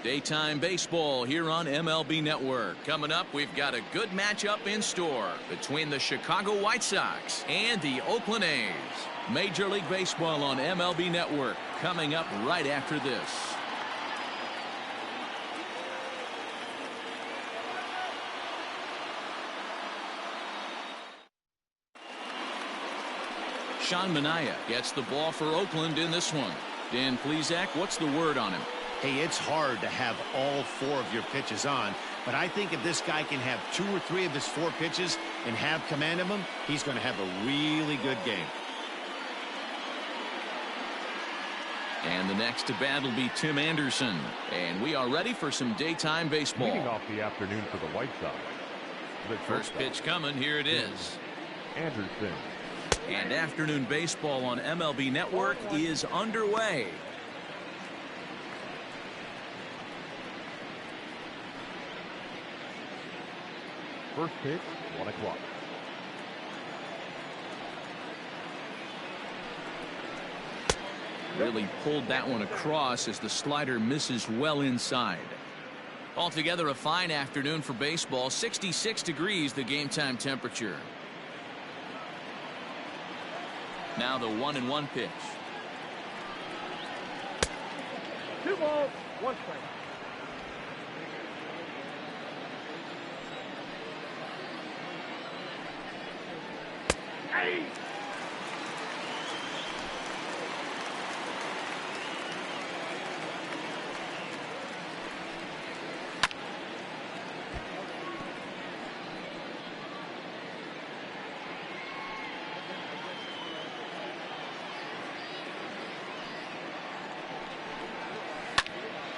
Daytime baseball here on MLB Network. Coming up, we've got a good matchup in store between the Chicago White Sox and the Oakland A's. Major League Baseball on MLB Network coming up right after this. Sean Manaea gets the ball for Oakland in this one. Dan Plesac, what's the word on him? Hey, it's hard to have all 4 of your pitches on, but I think if this guy can have 2 or 3 of his 4 pitches and have command of them, he's going to have a really good game. And the next to bat will be Tim Anderson. And we are ready for some daytime baseball. Leading off the afternoon for the White Sox. The first pitch coming. Here it is. Anderson. And afternoon baseball on MLB Network is underway. First pitch, 1 o'clock. Really pulled that one across as the slider misses well inside. Altogether a fine afternoon for baseball. 66 degrees the game time temperature. Now the 1-1 pitch. 2 balls, 1 strike. Hey!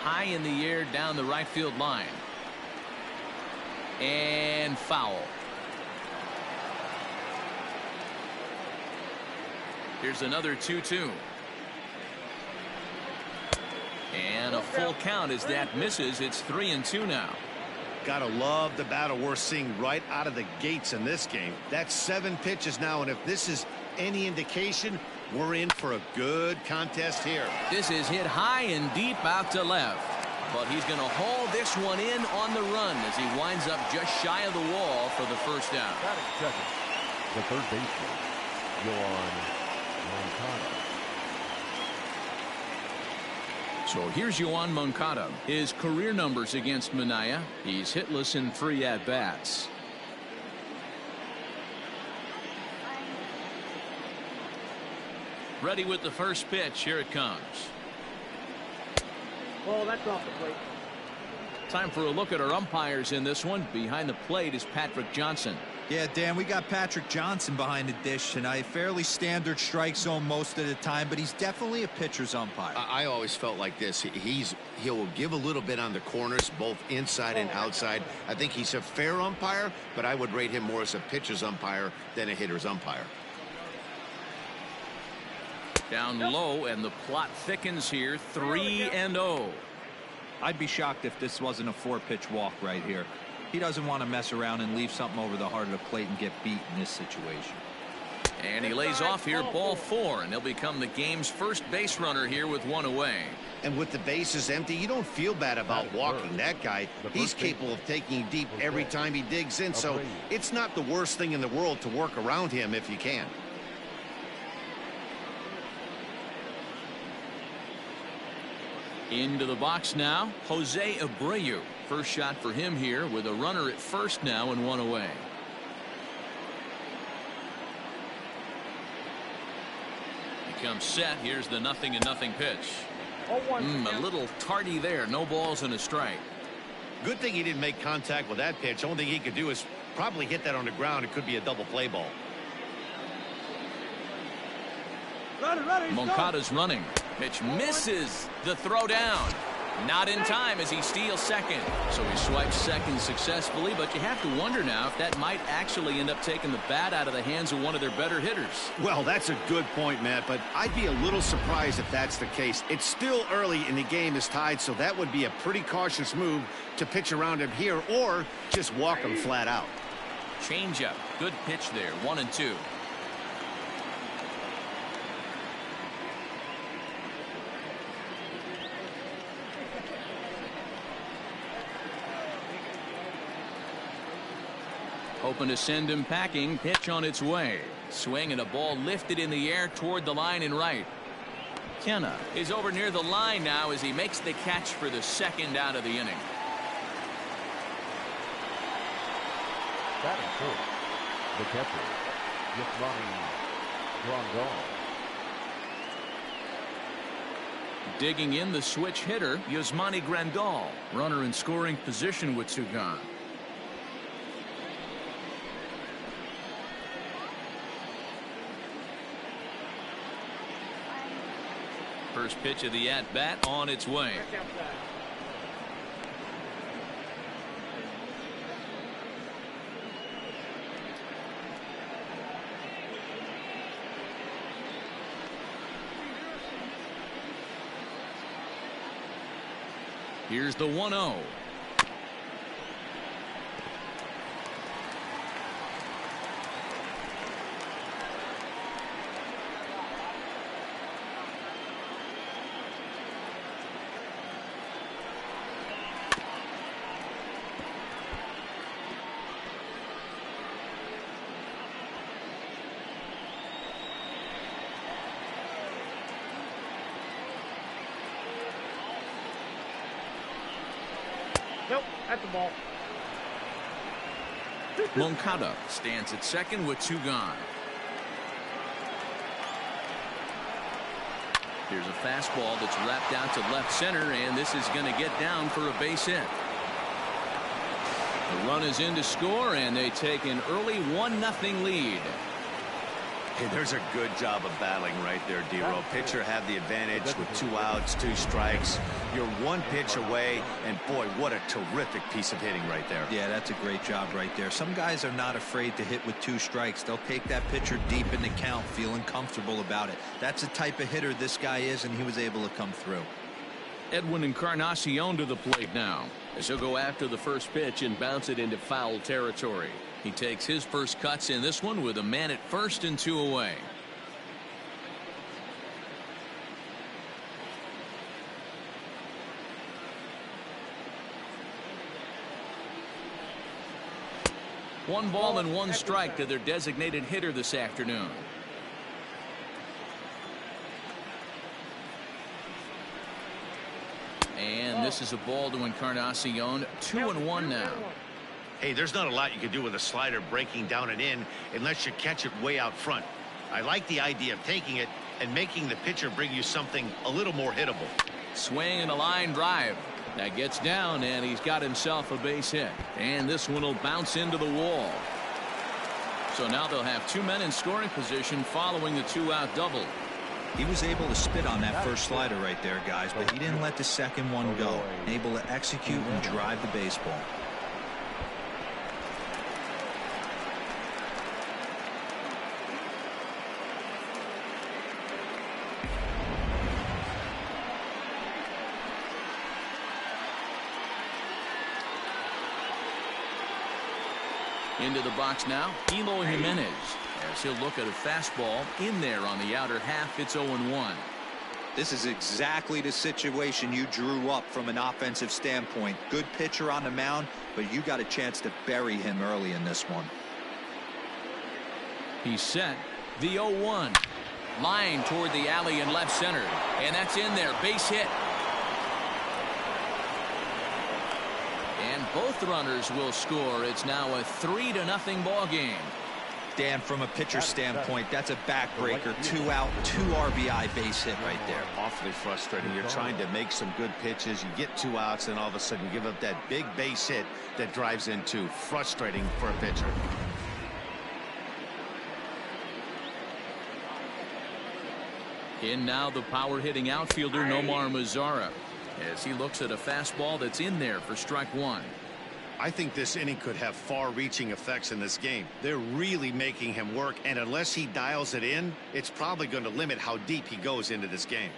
High in the air down the right field line. And foul. Here's another 2-2. And a full count as that misses. It's 3-2 now. Gotta love the battle we're seeing right out of the gates in this game. That's 7 pitches now, and if this is any indication, we're in for a good contest here. This is hit high and deep out to left. But he's going to haul this one in on the run as he winds up just shy of the wall for the first down. The third baseman, Moncada. So here's Yoan Moncada. His career numbers against Manaea. He's hitless in 3 at-bats. Ready with the first pitch. Here it comes. Oh, that's off the plate. Time for a look at our umpires in this one. Behind the plate is Patrick Johnson. Yeah, Dan, we got Patrick Johnson behind the dish tonight. Fairly standard strike zone most of the time, but he's definitely a pitcher's umpire. I always felt like this. He'll give a little bit on the corners, both inside and outside. I think he's a fair umpire, but I would rate him more as a pitcher's umpire than a hitter's umpire. Down low, and the plot thickens here. 3-0. I'd be shocked if this wasn't a 4-pitch walk right here. He doesn't want to mess around and leave something over the heart of the plate and get beat in this situation. And he lays off here, ball 4, and he'll become the game's first base runner here with 1 away. And with the bases empty, you don't feel bad about walking that guy. He's capable of taking deep every time he digs in, so it's not the worst thing in the world to work around him if you can. Into the box now, Jose Abreu. First shot for him here with a runner at first now and 1 away. He comes set. Here's the 0-0 pitch. A little tardy there. No balls and a strike. Good thing he didn't make contact with that pitch. Only thing he could do is probably hit that on the ground. It could be a double play ball. Moncada's running. Pitch misses the throw down. Not in time as he steals second. So he swipes second successfully, but you have to wonder now if that might actually end up taking the bat out of the hands of one of their better hitters. Well, that's a good point, Matt, but I'd be a little surprised if that's the case. It's still early and the game is tied, so that would be a pretty cautious move to pitch around him here or just walk him flat out. Changeup. Good pitch there. 1-2. Hoping to send him packing. Pitch on its way. Swing and a ball lifted in the air toward the line and right. Kenna is over near the line now as he makes the catch for the second out of the inning. Batting fourth, the catcher, Grandal. Digging in the switch hitter, Yasmani Grandal. Runner in scoring position with two gone. First pitch of the at-bat on its way. Here's the 1-0. Nope, that's the ball. Moncada stands at second with two gone. Here's a fastball that's wrapped out to left center, and this is going to get down for a base hit. The run is in to score, and they take an early 1-0 lead. Hey, there's a good job of battling right there, D-Row. Pitcher had the advantage with 2 outs, 2 strikes. You're 1 pitch away, and boy, what a terrific piece of hitting right there. Yeah, that's a great job right there. Some guys are not afraid to hit with 2 strikes. They'll take that pitcher deep in the count, feeling comfortable about it. That's the type of hitter this guy is, and he was able to come through. Edwin Encarnacion to the plate now, as he'll go after the first pitch and bounce it into foul territory. He takes his first cuts in this one with a man at first and 2 away. One ball and 1 strike to their designated hitter this afternoon. And this is a ball to Encarnacion. 2-1 now. Hey, there's not a lot you can do with a slider breaking down and in unless you catch it way out front. I like the idea of taking it and making the pitcher bring you something a little more hittable. Swing and a line drive. That gets down, and he's got himself a base hit. And this one will bounce into the wall. So now they'll have 2 men in scoring position following the 2-out double. He was able to spit on that first slider right there, guys, but he didn't let the second one go. Able to execute and drive the baseball. Into the box now, Eloy Jimenez, as he'll look at a fastball in there on the outer half. It's 0-1. This is exactly the situation you drew up from an offensive standpoint. Good pitcher on the mound, but you got a chance to bury him early in this one. He's set. The 0-1. Line toward the alley in left center. And that's in there. Base hit. And both runners will score. It's now a 3-0 ball game. Dan, from a pitcher standpoint, that's a backbreaker. 2 out, 2 RBI base hit right there. Awfully frustrating. You're trying to make some good pitches. You get 2 outs, and all of a sudden you give up that big base hit that drives in 2. Frustrating for a pitcher. In now the power hitting outfielder Nomar Mazara, as he looks at a fastball that's in there for strike 1. I think this inning could have far-reaching effects in this game. They're really making him work, and unless he dials it in, it's probably going to limit how deep he goes into this game.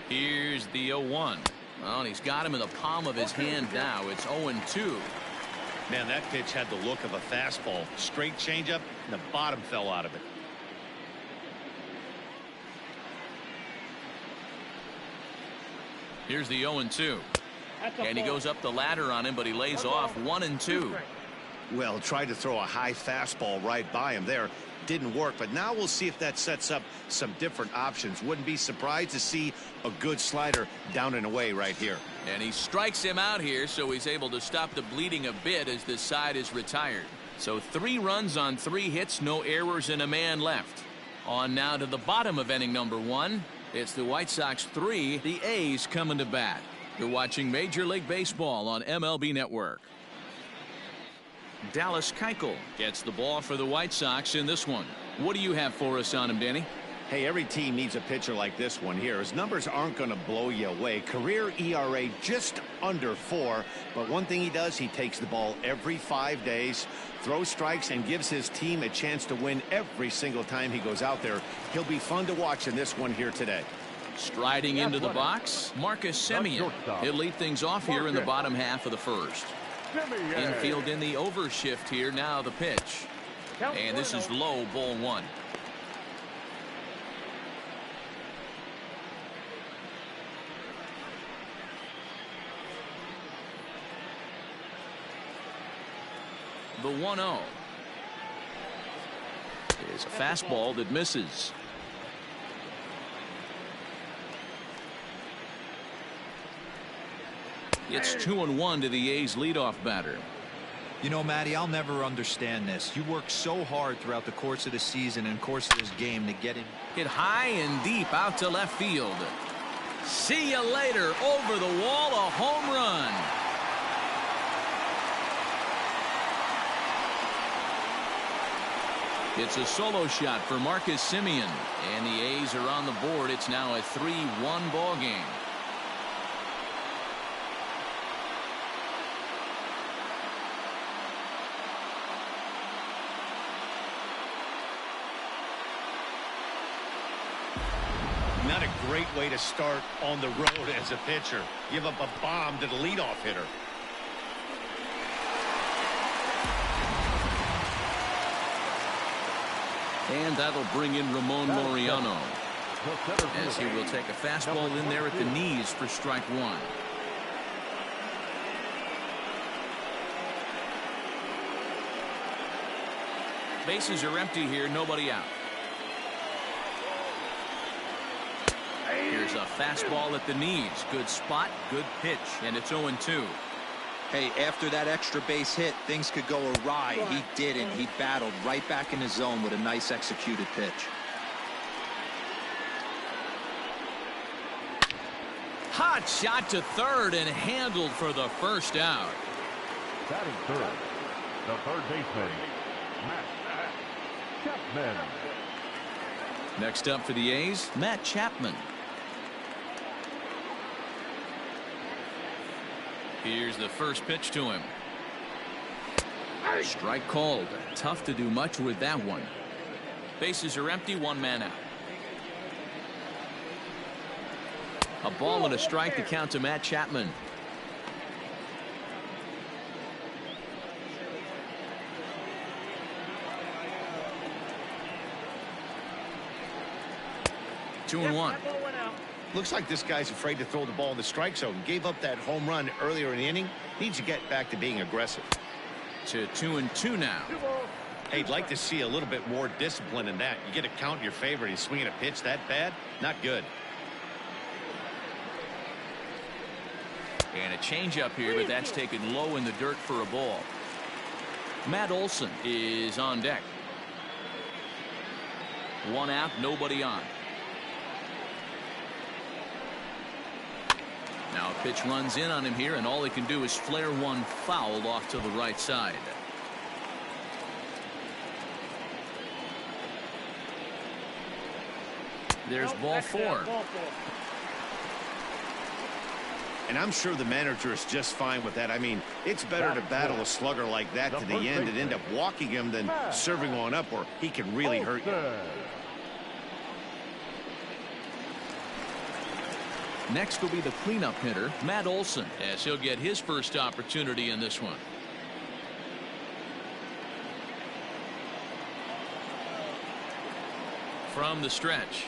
Here's the 0-1. Well, he's got him in the palm of his hand now. It's 0-2. Man, that pitch had the look of a fastball. Straight changeup, and the bottom fell out of it. Here's the 0-2. And he goes up the ladder on him, but he lays off 1-2. Well, tried to throw a high fastball right by him there. Didn't work, but now we'll see if that sets up some different options. Wouldn't be surprised to see a good slider down and away right here. And he strikes him out here, so he's able to stop the bleeding a bit as the side is retired. So 3 runs on 3 hits, no errors, and a man left. On now to the bottom of inning number 1. It's the White Sox 3, the A's coming to bat. You're watching Major League Baseball on MLB Network. Dallas Keuchel gets the ball for the White Sox in this one. What do you have for us on him, Danny? Hey, every team needs a pitcher like this one here. His numbers aren't going to blow you away. Career ERA just under 4. But one thing he does, he takes the ball every 5 days, throws strikes, and gives his team a chance to win every single time he goes out there. He'll be fun to watch in this one here today. Striding into the box, Marcus Semien. He'll lead things off here in the bottom half of the first. Infield in the overshift here. Now the pitch. And this is low, ball 1. The 1-0 is a fastball that misses. It's 2-1 to the A's leadoff batter. You know, Matty, I'll never understand this. You work so hard throughout the course of the season and course of this game to get him. Hit high and deep out to left field. See you later. Over the wall, a home run. It's a solo shot for Marcus Semien, and the A's are on the board. It's now a 3-1 ball game. Not a great way to start on the road as a pitcher. Give up a bomb to the leadoff hitter. And that'll bring in Ramon Laureano, as he will take a fastball in there at the knees for strike 1. Bases are empty here, nobody out. Here's a fastball at the knees. Good spot, good pitch, and it's 0-2. Hey, after that extra base hit, things could go awry. He didn't. He battled right back in his zone with a nice executed pitch. Hot shot to third and handled for the first out. Batting third, the third baseman, Matt Chapman. Next up for the A's, Matt Chapman. Here's the first pitch to him. Strike called. Tough to do much with that one. Bases are empty, 1 man out. A ball and a strike to count to Matt Chapman. Two and 1. Looks like this guy's afraid to throw the ball in the strike zone. Gave up that home run earlier in the inning. Needs to get back to being aggressive. To 2-2 now. Hey, I'd like to see a little bit more discipline in that. You get a count in your favor and he's swinging a pitch that bad. Not good. And a changeup here, but that's taken low in the dirt for a ball. Matt Olson is on deck. 1 out, nobody on. Now a pitch runs in on him here, and all he can do is flare one foul off to the right side. There's ball 4. And I'm sure the manager is just fine with that. I mean, it's better to battle a slugger like that to the end and end up walking him than serving one up where he can really hurt you. Next will be the cleanup hitter, Matt Olson, as he'll get his first opportunity in this one. From the stretch.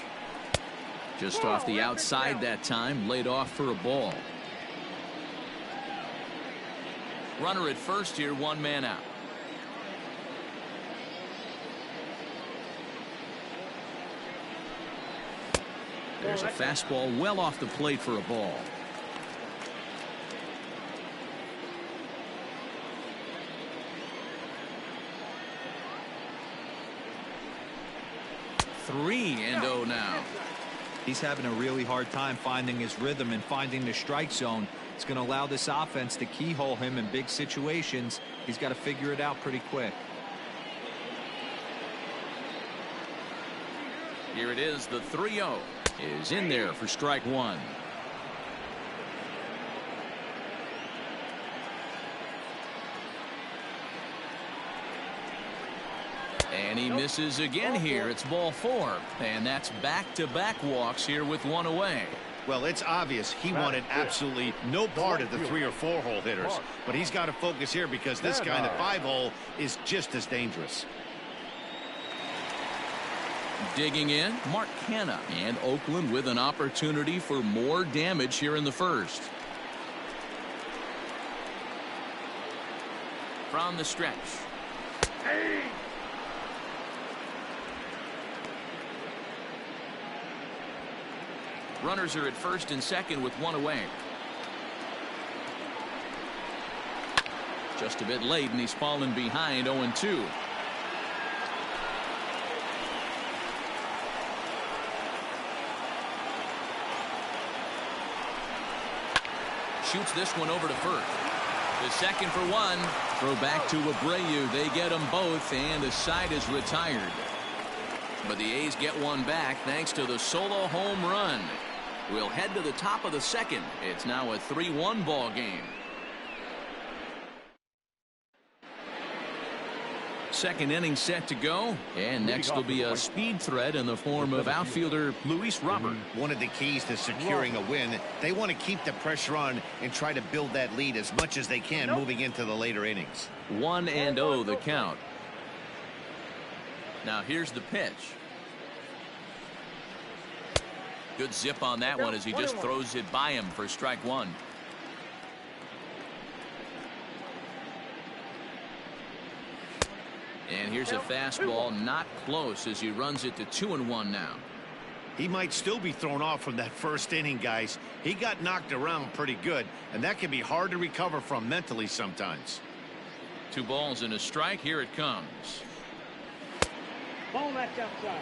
Just off the outside that time, laid off for a ball. Runner at first here, 1 man out. There's a fastball well off the plate for a ball. Three and 0 now. He's having a really hard time finding his rhythm and finding the strike zone. It's going to allow this offense to keyhole him in big situations. He's got to figure it out pretty quick. Here it is. The 3-0 is in there for strike one. And he misses again here. It's ball four. And that's back-to-back walks here with one away. Well, it's obvious he wanted absolutely no part of the 3 or 4 hole hitters. But he's got to focus here because this guy in the 5 hole is just as dangerous. Digging in, Mark Hanna, and Oakland with an opportunity for more damage here in the first. From the stretch. Runners are at first and second with one away. Just a bit late, and he's fallen behind 0-2. Shoots this one over to first. The second for one. Throw back to Abreu. They get them both, and the side is retired. But the A's get one back thanks to the solo home run. We'll head to the top of the second. It's now a 3-1 ball game. Second inning set to go, and next will be a speed threat in the form of outfielder Luis Robert. One of the keys to securing a win, they want to keep the pressure on and try to build that lead as much as they can moving into the later innings. 1-0 the count. Now here's the pitch. Good zip on that one as he just throws it by him for strike one. And here's a fastball not close as he runs it to 2-1 now. He might still be thrown off from that first inning, guys. He got knocked around pretty good, and that can be hard to recover from mentally sometimes. 2 balls and a strike. Here it comes. Ball match outside.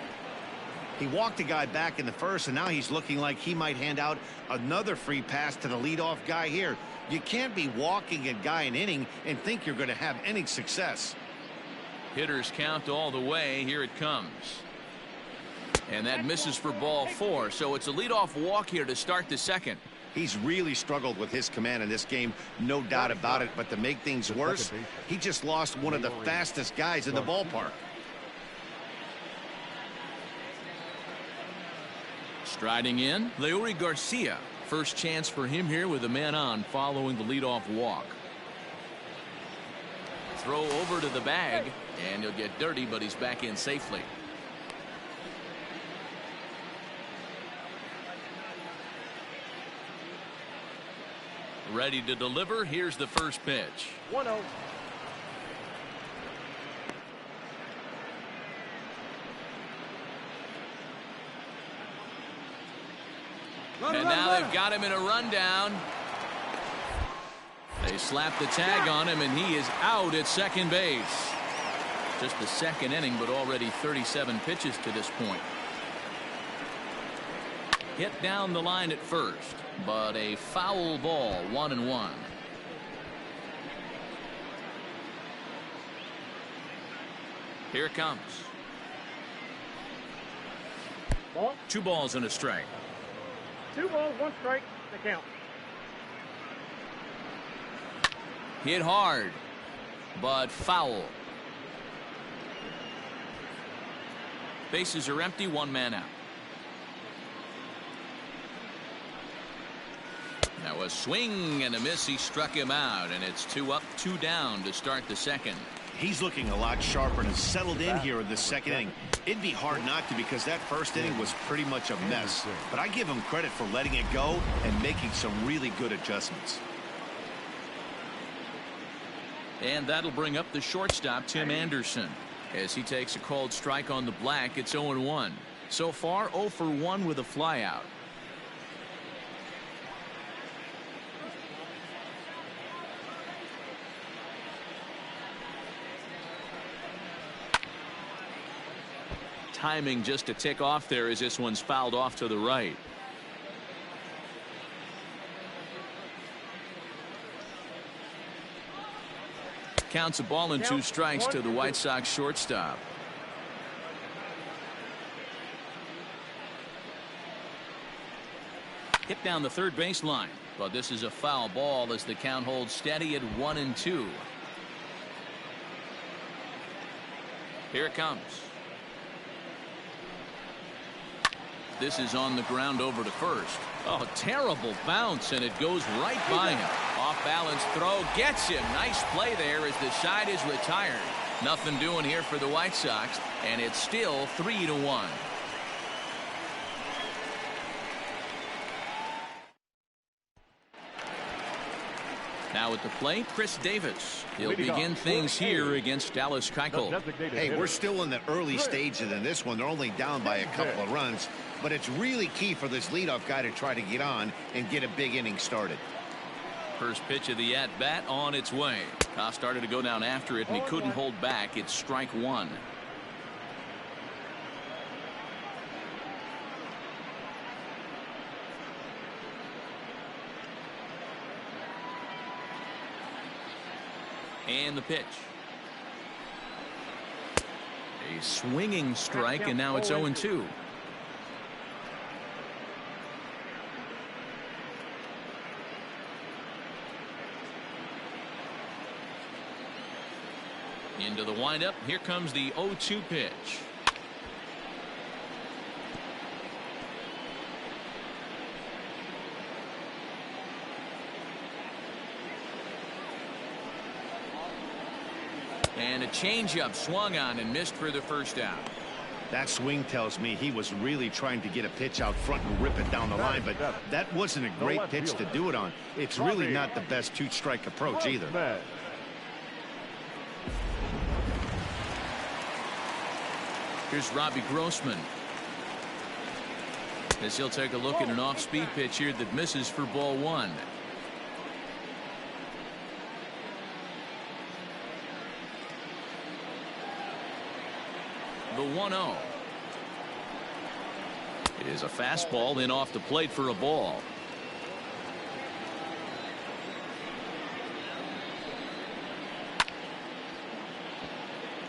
He walked a guy back in the first, and now he's looking like he might hand out another free pass to the leadoff guy here. You can't be walking a guy an inning and think you're going to have any success. Hitters count all the way. Here it comes. And that misses for ball 4. So it's a leadoff walk here to start the second. He's really struggled with his command in this game, no doubt about it. But to make things worse, he just lost one of the fastest guys in the ballpark. Striding in, Leury Garcia. First chance for him here with a man on following the leadoff walk. Throw over to the bag, and he'll get dirty, but he's back in safely. Ready to deliver. Here's the first pitch. 1-0. And now they've got him in a rundown. They slap the tag on him, and he is out at second base. Just the second inning, but already 37 pitches to this point. Hit down the line at first, but a foul ball, 1-1. Here it comes. Ball. 2 balls and a strike. 2 balls, 1 strike. The count. Hit hard, but foul. Bases are empty, 1 man out. Now a swing and a miss. He struck him out, and it's 2 up, 2 down to start the second. He's looking a lot sharper and has settled in here in the second inning. It'd be hard not to because that first inning was pretty much a mess. But I give him credit for letting it go and making some really good adjustments. And that'll bring up the shortstop, Tim Anderson. As he takes a called strike on the black, it's 0-1. So far 0 for 1 with a flyout. Timing just to tick off there as this one's fouled off to the right. Counts a ball and 2 strikes to the White Sox shortstop. Hit down the third baseline, but this is a foul ball as the count holds steady at 1-2. Here it comes. This is on the ground over to first. Oh, terrible bounce, and it goes right by him. Off balance throw gets him. Nice play there as the side is retired. Nothing doing here for the White Sox, and it's still 3-1. Now at the plate, Chris Davis. He'll begin things here against Dallas Keuchel. Hey, we're still in the early stages in this one. They're only down by a couple of runs, but it's really key for this leadoff guy to try to get on and get a big inning started. First pitch of the at-bat on its way. Koss started to go down after it, and he couldn't hold back. It's strike 1. And the pitch. A swinging strike, and now it's 0-2. Into the windup. Here comes the 0-2 pitch. And a changeup swung on and missed for the first out. That swing tells me he was really trying to get a pitch out front and rip it down the line, but that wasn't a great pitch to do it on. It's really not the best 2-strike approach either. Here's Robbie Grossman. As he'll take a look at an off-speed pitch here that misses for ball 1. The 1-0. It is a fastball in off the plate for a ball.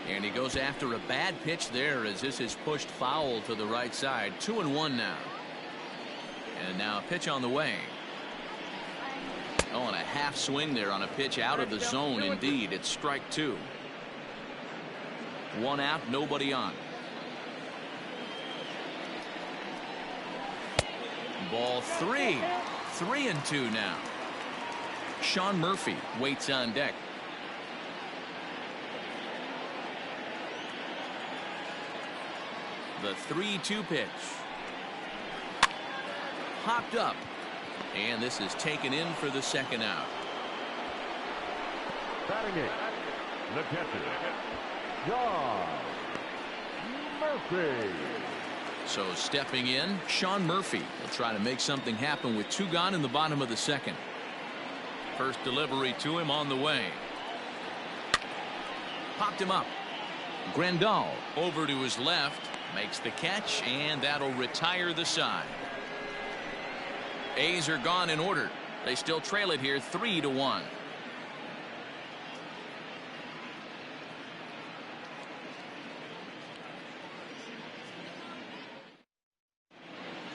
And he goes after a bad pitch there as this is pushed foul to the right side. 2-1 now. And now a pitch on the way. Oh, and a half swing there on a pitch out of the zone. Indeed, it's strike 2. 1 out, nobody on. Ball 3. 3-2 now. Sean Murphy waits on deck. The 3-2 pitch. Hopped up. And this is taken in for the second out. Batting it, the catcher, Sean Murphy. So stepping in, Sean Murphy will try to make something happen with 2 gone in the bottom of the second. First delivery to him on the way. Popped him up. Grandal over to his left. Makes the catch, and that'll retire the side. A's are gone in order. They still trail it here 3-1.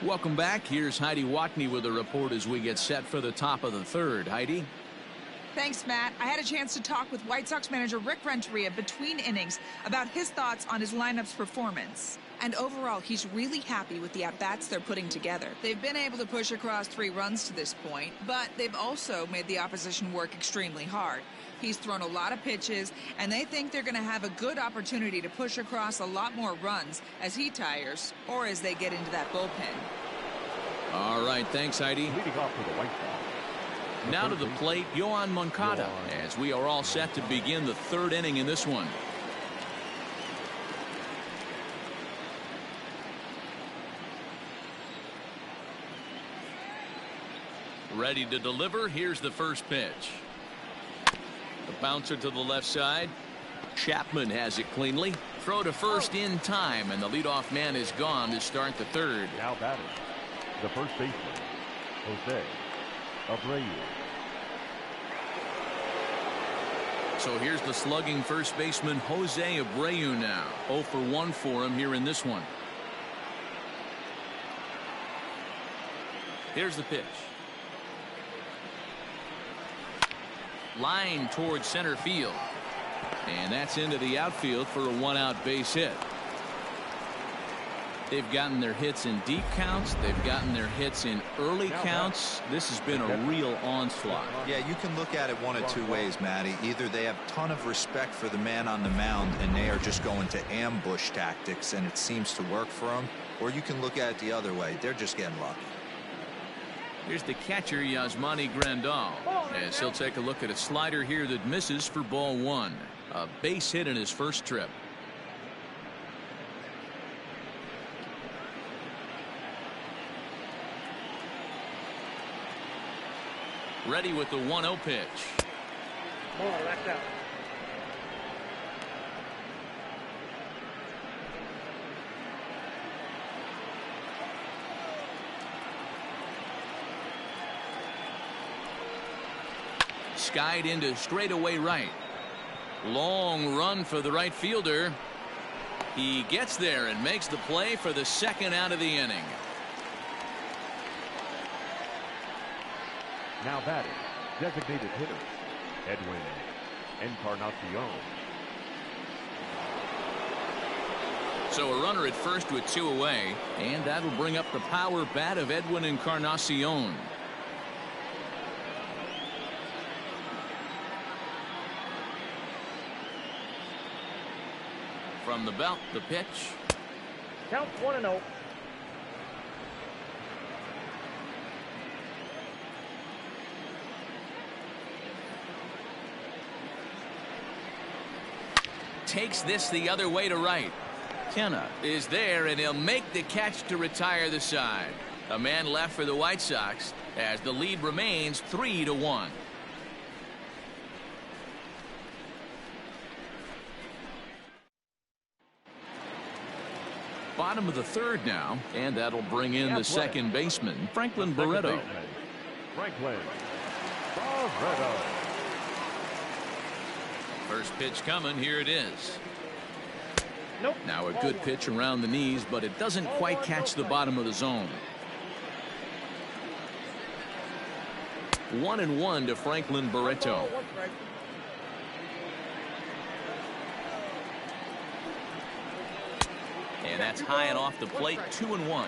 Welcome back. Here's Heidi Watney with a report as we get set for the top of the third. Heidi. Thanks, Matt. I had a chance to talk with White Sox manager Rick Renteria between innings about his thoughts on his lineup's performance. And overall, he's really happy with the at-bats they're putting together. They've been able to push across 3 runs to this point, but they've also made the opposition work extremely hard. He's thrown a lot of pitches, and they think they're going to have a good opportunity to push across a lot more runs as he tires or as they get into that bullpen. All right, thanks, Heidi. Leading off for the White Sox. Now to the plate, Yohan Moncada, as we are all set to begin the 3rd inning in this one. Ready to deliver. Here's the first pitch. The bouncer to the left side. Chapman has it cleanly. Throw to first in time, and the leadoff man is gone to start the third. Now batting, the first baseman, Jose Abreu. So here's the slugging first baseman Jose Abreu now. 0 for 1 for him here in this one. Here's the pitch. Line towards center field. And that's into the outfield for a 1-out base hit. They've gotten their hits in deep counts. They've gotten their hits in early counts. This has been a real onslaught. Yeah, you can look at it one of two ways, Matty. Either they have a ton of respect for the man on the mound and they are just going to ambush tactics and it seems to work for them. Or you can look at it the other way. They're just getting lucky. Here's the catcher, Yasmani Grandal, as he'll take a look at a slider here that misses for ball 1. A base hit in his first trip. Ready with the 1-0 pitch. Ball, left out. Skied into straightaway right. Long run for the right fielder. He gets there and makes the play for the second out of the inning. Now batting, designated hitter, Edwin Encarnacion. So a runner at first with 2 away, and that'll bring up the power bat of Edwin Encarnacion. From the belt, the pitch. Count 1-0. Takes this the other way to right. Kenna is there, and he'll make the catch to retire the side. A man left for the White Sox as the lead remains 3-1. Bottom of the third now, and that'll bring in the second baseman, Franklin Barreto. Franklin Barreto. First pitch coming. Here it is. Nope. Now a good pitch around the knees, but it doesn't quite catch the bottom of the zone. 1-1 to Franklin Barreto. And that's high and off the plate. 2-1.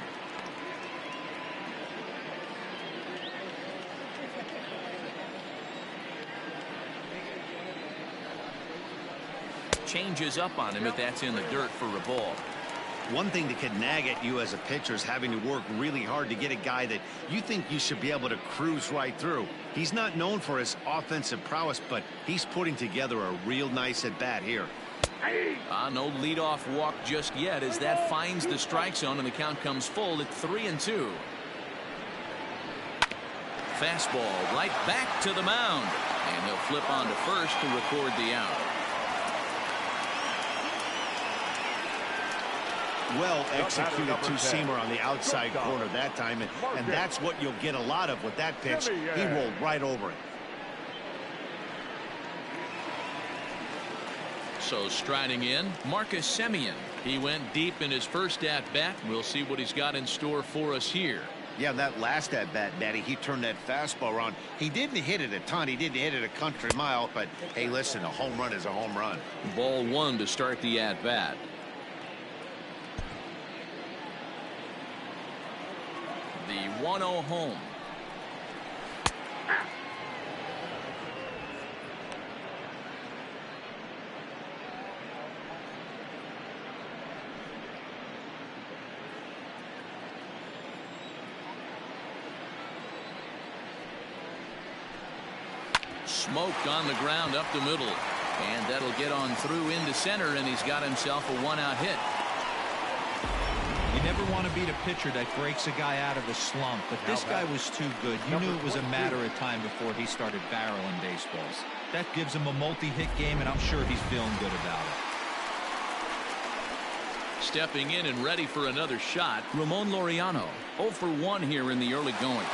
Changes up on him if that's in the dirt for a ball. One thing that can nag at you as a pitcher is having to work really hard to get a guy that you think you should be able to cruise right through. He's not known for his offensive prowess, but he's putting together a real nice at bat here. No leadoff walk just yet as that finds the strike zone and the count comes full at 3-2. Fastball right back to the mound, and he'll flip on to first to record the out. Well executed two-seamer on the outside corner that time, and that's what you'll get a lot of with that pitch. He rolled right over it. So striding in, Marcus Semien. He went deep in his first at-bat. We'll see what he's got in store for us here. Yeah, that last at-bat, Matty, he turned that fastball around. He didn't hit it a ton. He didn't hit it a country mile, but hey, listen, a home run is a home run. Ball 1 to start the at-bat. The 1-0 home. Smoked on the ground up the middle, and that'll get on through into center, and he's got himself a 1-out hit. You never want to beat a pitcher that breaks a guy out of a slump, but this guy was too good. You knew it was a matter of time before he started barreling baseballs. That gives him a multi-hit game, and I'm sure he's feeling good about it. Stepping in and ready for another shot, Ramon Laureano. 0 for 1 here in the early going.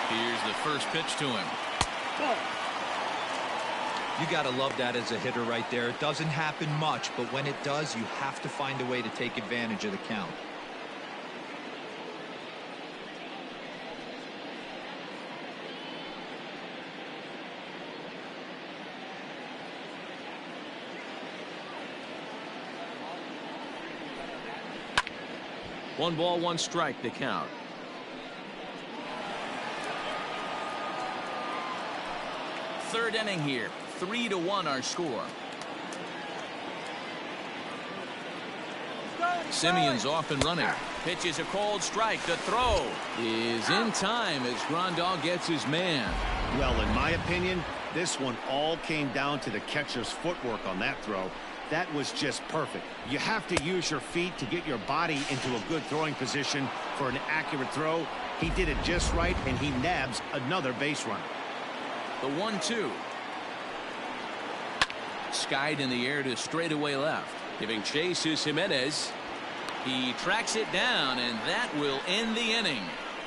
Here's the first pitch to him. You got to love that as a hitter right there. It doesn't happen much, but when it does, you have to find a way to take advantage of the count. One ball, one strike, the count. Third inning here. 3-1 our score. Simeon's off and running. Pitches a cold strike. The throw is in time as Grandal gets his man. Well, in my opinion, this one all came down to the catcher's footwork on that throw. That was just perfect. You have to use your feet to get your body into a good throwing position for an accurate throw. He did it just right, and he nabs another base runner. The 1-2. Skied in the air to straightaway left. Giving chase is Jimenez. He tracks it down, and that will end the inning.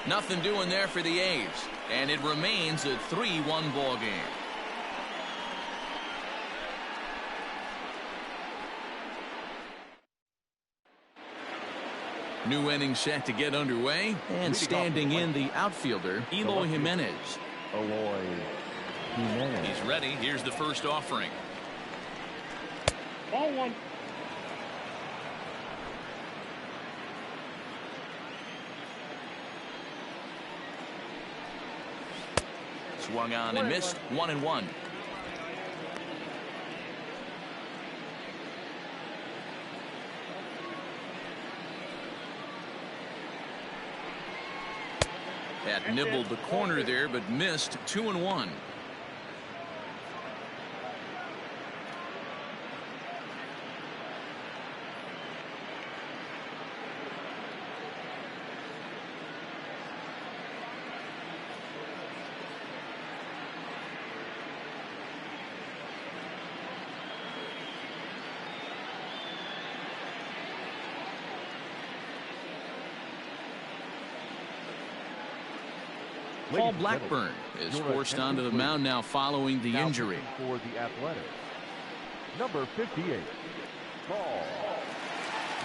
Nothing doing there for the A's. And it remains a 3-1 ball game. New inning set to get underway, and standing in the outfielder, Eloy Jimenez. Eloy Jimenez. He's ready. Here's the first offering. Ball one. Swung on and missed. 1-1. Had nibbled the corner there, but missed. 2-1. Paul Blackburn is forced onto the mound now following the injury. For the Athletics, number 58, Paul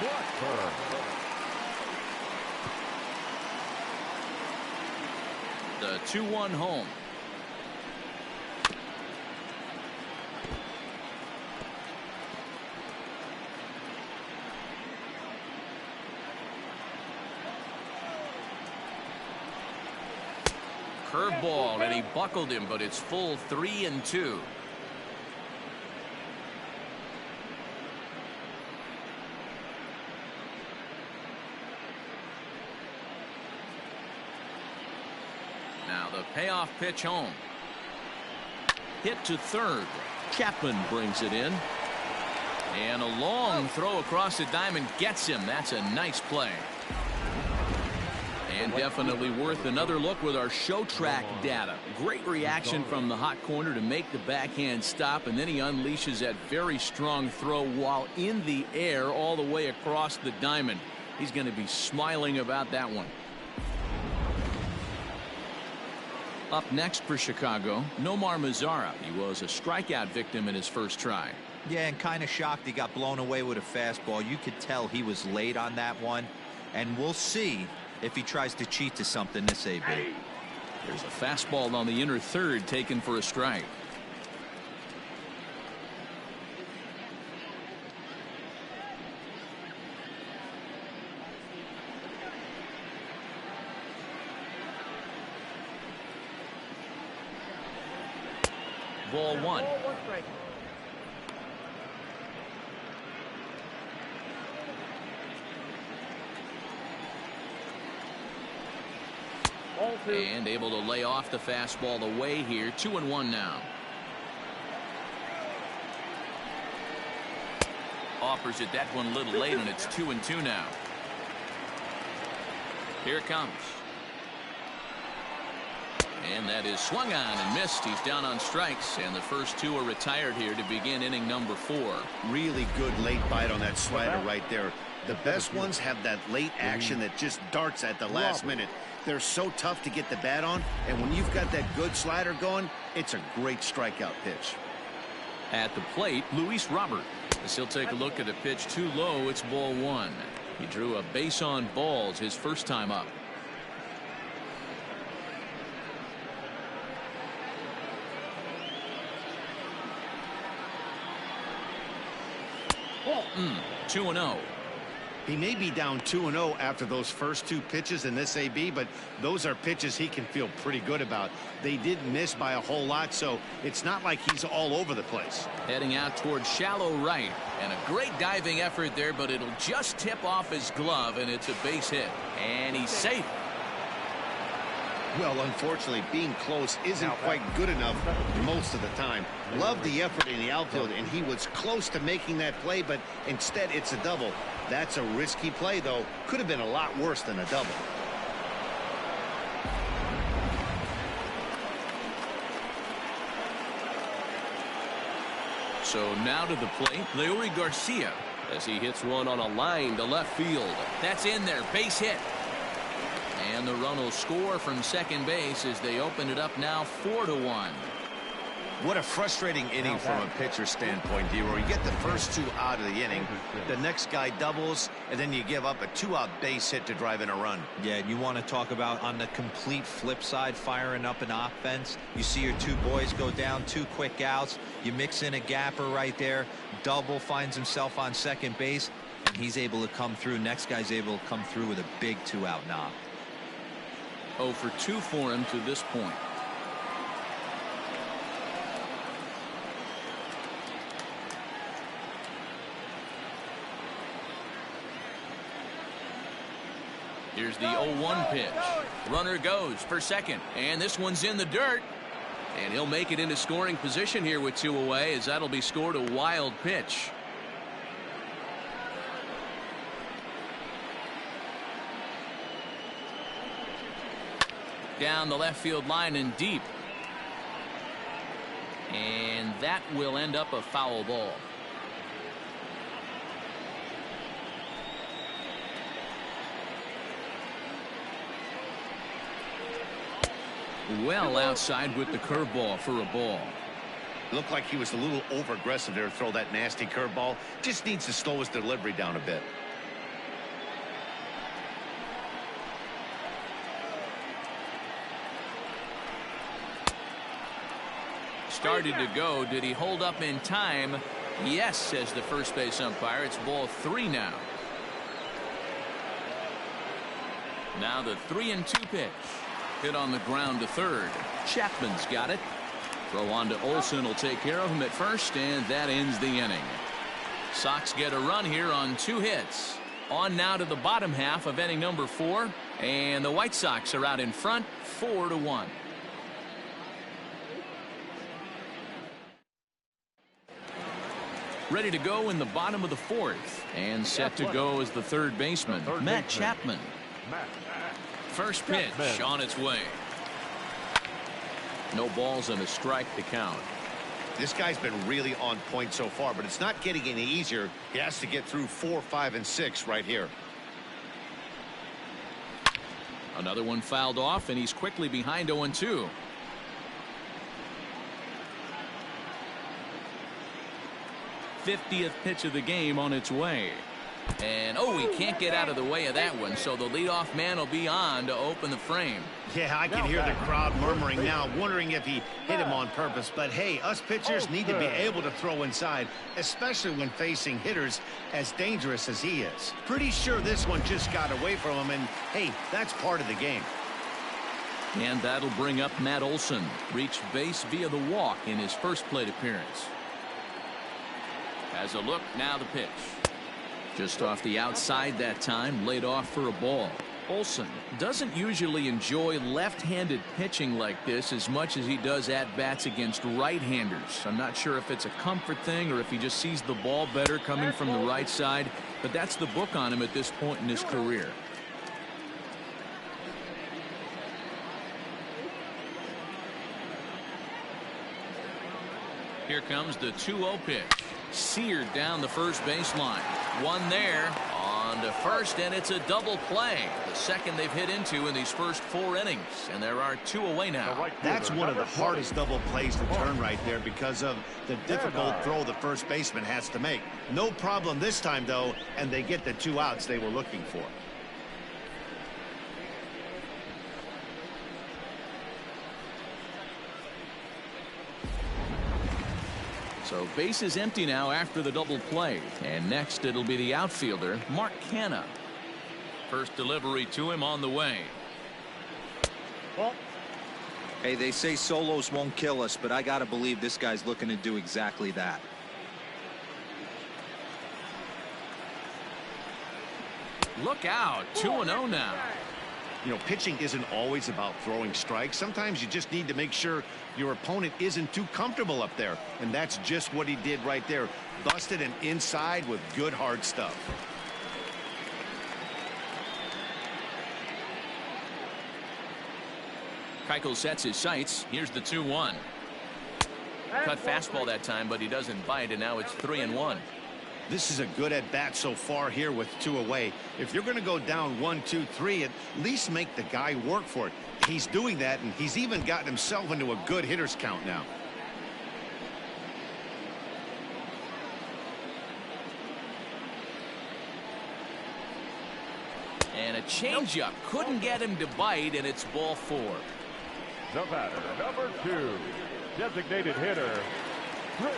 Blackburn. The 2-1 home. Curveball, and he buckled him, but it's full 3-2. Now the payoff pitch home. Hit to third. Chapman brings it in. And a long throw across the diamond gets him. That's a nice play. And definitely worth another look with our show track data. Great reaction from the hot corner to make the backhand stop, and then he unleashes that very strong throw while in the air all the way across the diamond. He's going to be smiling about that one. Up next for Chicago, Nomar Mazara. He was a strikeout victim in his first try. Yeah, and kind of shocked he got blown away with a fastball. You could tell he was late on that one, and we'll see if he tries to cheat to something this AB. There's a fastball on the inner third taken for a strike. Ball one. Ball 2. And able to lay off the fastball away here. 2-1 now. Offers it that one a little late, and it's 2-2 now. Here it comes. And that is swung on and missed. He's down on strikes, and the first two are retired here to begin inning number 4. Really good late bite on that slider right there. The best ones have that late action that just darts at the last minute. They're so tough to get the bat on, and when you've got that good slider going, it's a great strikeout pitch. At the plate, Luis Robert. As he'll take a look at a pitch too low, it's ball 1. He drew a base on balls his first time up. Oh. 2-0. He may be down 2-0 after those first two pitches in this AB, but those are pitches he can feel pretty good about. They did miss by a whole lot, so it's not like he's all over the place. Heading out towards shallow right, and a great diving effort there, but it'll just tip off his glove, and it's a base hit. And he's safe. Well, unfortunately, being close isn't quite good enough most of the time. Loved the effort in the outfield, and he was close to making that play, but instead it's a double. That's a risky play, though. Could have been a lot worse than a double. So now to the plate, Leury Garcia, as he hits one on a line to left field. That's in there, base hit. And the run will score from second base as they open it up now 4-1. What a frustrating inning from a pitcher standpoint, D-Roy. You get the first two out of the inning, the next guy doubles, and then you give up a 2-out base hit to drive in a run. Yeah, you want to talk about on the complete flip side, firing up an offense. You see your two boys go down, 2 quick outs. You mix in a gapper right there. Double finds himself on second base, and he's able to come through. Next guy's able to come through with a big 2-out knock. 0 for 2 for him to this point. Here's the 0-1 pitch. Runner goes for second, and this one's in the dirt. And he'll make it into scoring position here with 2 away, as that'll be scored a wild pitch. Down the left field line and deep. And that will end up a foul ball. Well outside with the curveball for a ball. Looked like he was a little over aggressive there to throw that nasty curveball. Just needs to slow his delivery down a bit. Started to go. Did he hold up in time? Yes, says the first base umpire. It's ball 3 now. Now the 3-2 pitch. Hit on the ground to third. Chapman's got it. Throw on to Olson will take care of him at first, and that ends the inning. Sox get a run here on 2 hits. On now to the bottom half of inning number 4, and the White Sox are out in front 4-1. Ready to go in the bottom of the 4th, and set to go as the third baseman, Matt Chapman. First pitch on its way. No balls and a strike to count. This guy's been really on point so far, but it's not getting any easier. He has to get through 4, 5, and 6 right here. Another one fouled off, and he's quickly behind 0-2. '50th pitch of the game on its way. And he can't get out of the way of that one, so the leadoff man will be on to open the frame. Yeah, I can hear the crowd murmuring now, wondering if he hit him on purpose. But hey, us pitchers need to be able to throw inside, especially when facing hitters as dangerous as he is. Pretty sure this one just got away from him, and hey, that's part of the game. And that'll bring up Matt Olson. Reached base via the walk in his first plate appearance. Has a look, now the pitch. Just off the outside that time, laid off for a ball. Olson doesn't usually enjoy left-handed pitching like this as much as he does at-bats against right-handers. I'm not sure if it's a comfort thing or if he just sees the ball better coming from the right side, but that's the book on him at this point in his career. Here comes the 2-0 pitch. Seared down the first baseline. One there. On to first, and it's a double play. The second they've hit into in these first 4 innings, and there are 2 away now. That's one of the hardest double plays to turn right there because of the difficult throw the first baseman has to make. No problem this time, though, and they get the 2 outs they were looking for. So base is empty now after the double play. And next it'll be the outfielder, Mark Canha. First delivery to him on the way. Well, Hey, they say solos won't kill us, but I got to believe this guy's looking to do exactly that. Look out. 2-0 now. You know, pitching isn't always about throwing strikes. Sometimes you just need to make sure your opponent isn't too comfortable up there. And that's just what he did right there. Busted and inside with good hard stuff. Keuchel sets his sights. Here's the 2-1. Cut fastball that time, but he doesn't bite, and now it's 3-1. This is a good at bat so far here with 2 away. If you're going to go down 1, 2, 3, at least make the guy work for it. He's doing that, and he's even gotten himself into a good hitter's count now. And a changeup couldn't get him to bite, and it's ball 4. The batter, number 2, designated hitter.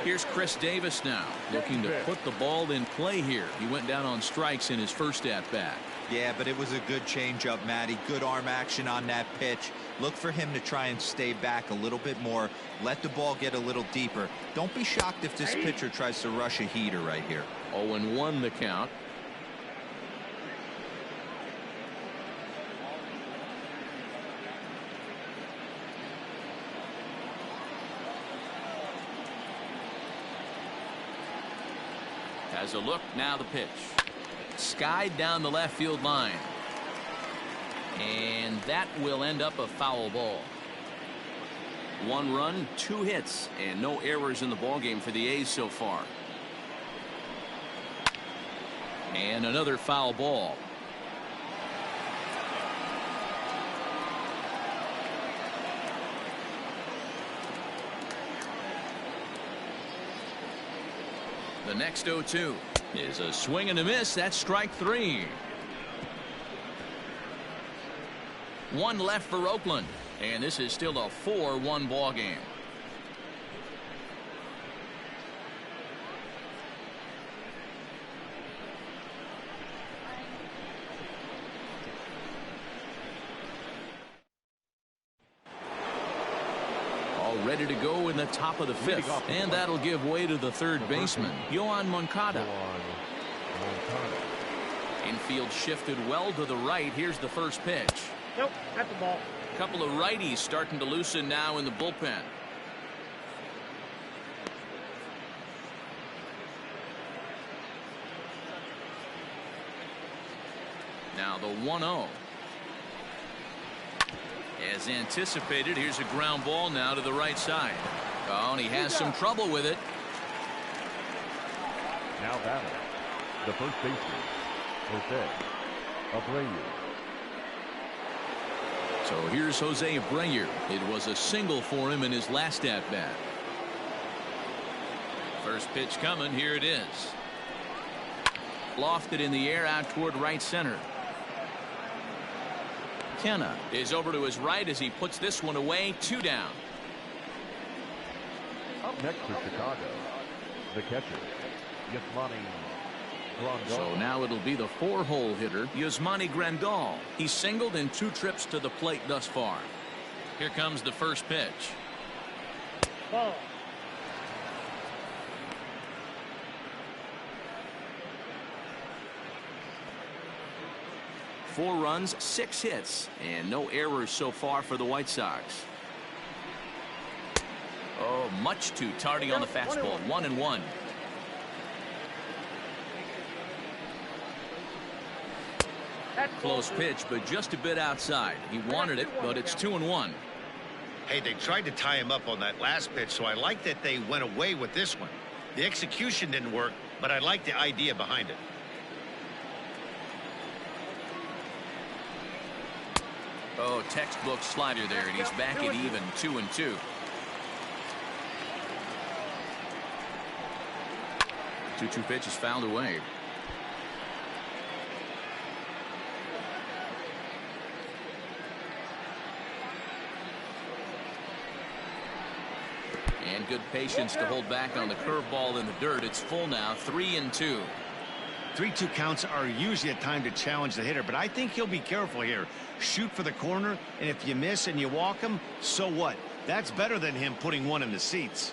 Here's Chris Davis now, looking to put the ball in play here. He went down on strikes in his first at-bat. Yeah, but it was a good changeup, Matty. Good arm action on that pitch. Look for him to try and stay back a little bit more. Let the ball get a little deeper. Don't be shocked if this pitcher tries to rush a heater right here. 0-1 the count. Has a look, now the pitch. Skied down the left field line. And that will end up a foul ball. 1 run, 2 hits, and no errors in the ballgame for the A's so far. And another foul ball. The next 0-2 is a swing and a miss. That's strike 3. 1 left for Oakland, and this is still a 4-1 ball game. Ready to go in the top of the 5th, and that'll give way to the third baseman, Yoan Moncada. Infield shifted well to the right. Here's the first pitch. nope, at the ball. A couple of righties starting to loosen now in the bullpen. Now the 1-0. As anticipated, here's a ground ball now to the right side. Oh, and he has some trouble with it. Now batting, the first baseman, Jose Abreu. So here's Jose Abreu. It was a single for him in his last at-bat. First pitch coming. Here it is. Lofted in the air out toward right center. Canha is over to his right as he puts this one away. 2 down. Up next for Chicago, the catcher, Yasmani Grandal. So now it'll be the 4-hole hitter, Yasmani Grandal. He's singled in 2 trips to the plate thus far. Here comes the first pitch. Ball. 4 runs, 6 hits, and no errors so far for the White Sox. Oh, much too tardy on the fastball. 1-1. Close pitch, but just a bit outside. He wanted it, but it's 2-1. Hey, they tried to tie him up on that last pitch, so I like that they went away with this one. The execution didn't work, but I like the idea behind it. Oh, textbook slider there, and he's back at even 2-2. 2-2 pitch is fouled away. And good patience to hold back on the curveball in the dirt. It's full now, 3-2. 3-2 counts are usually a time to challenge the hitter, but I think he'll be careful here. Shoot for the corner, and if you miss and you walk him, so what? That's better than him putting one in the seats.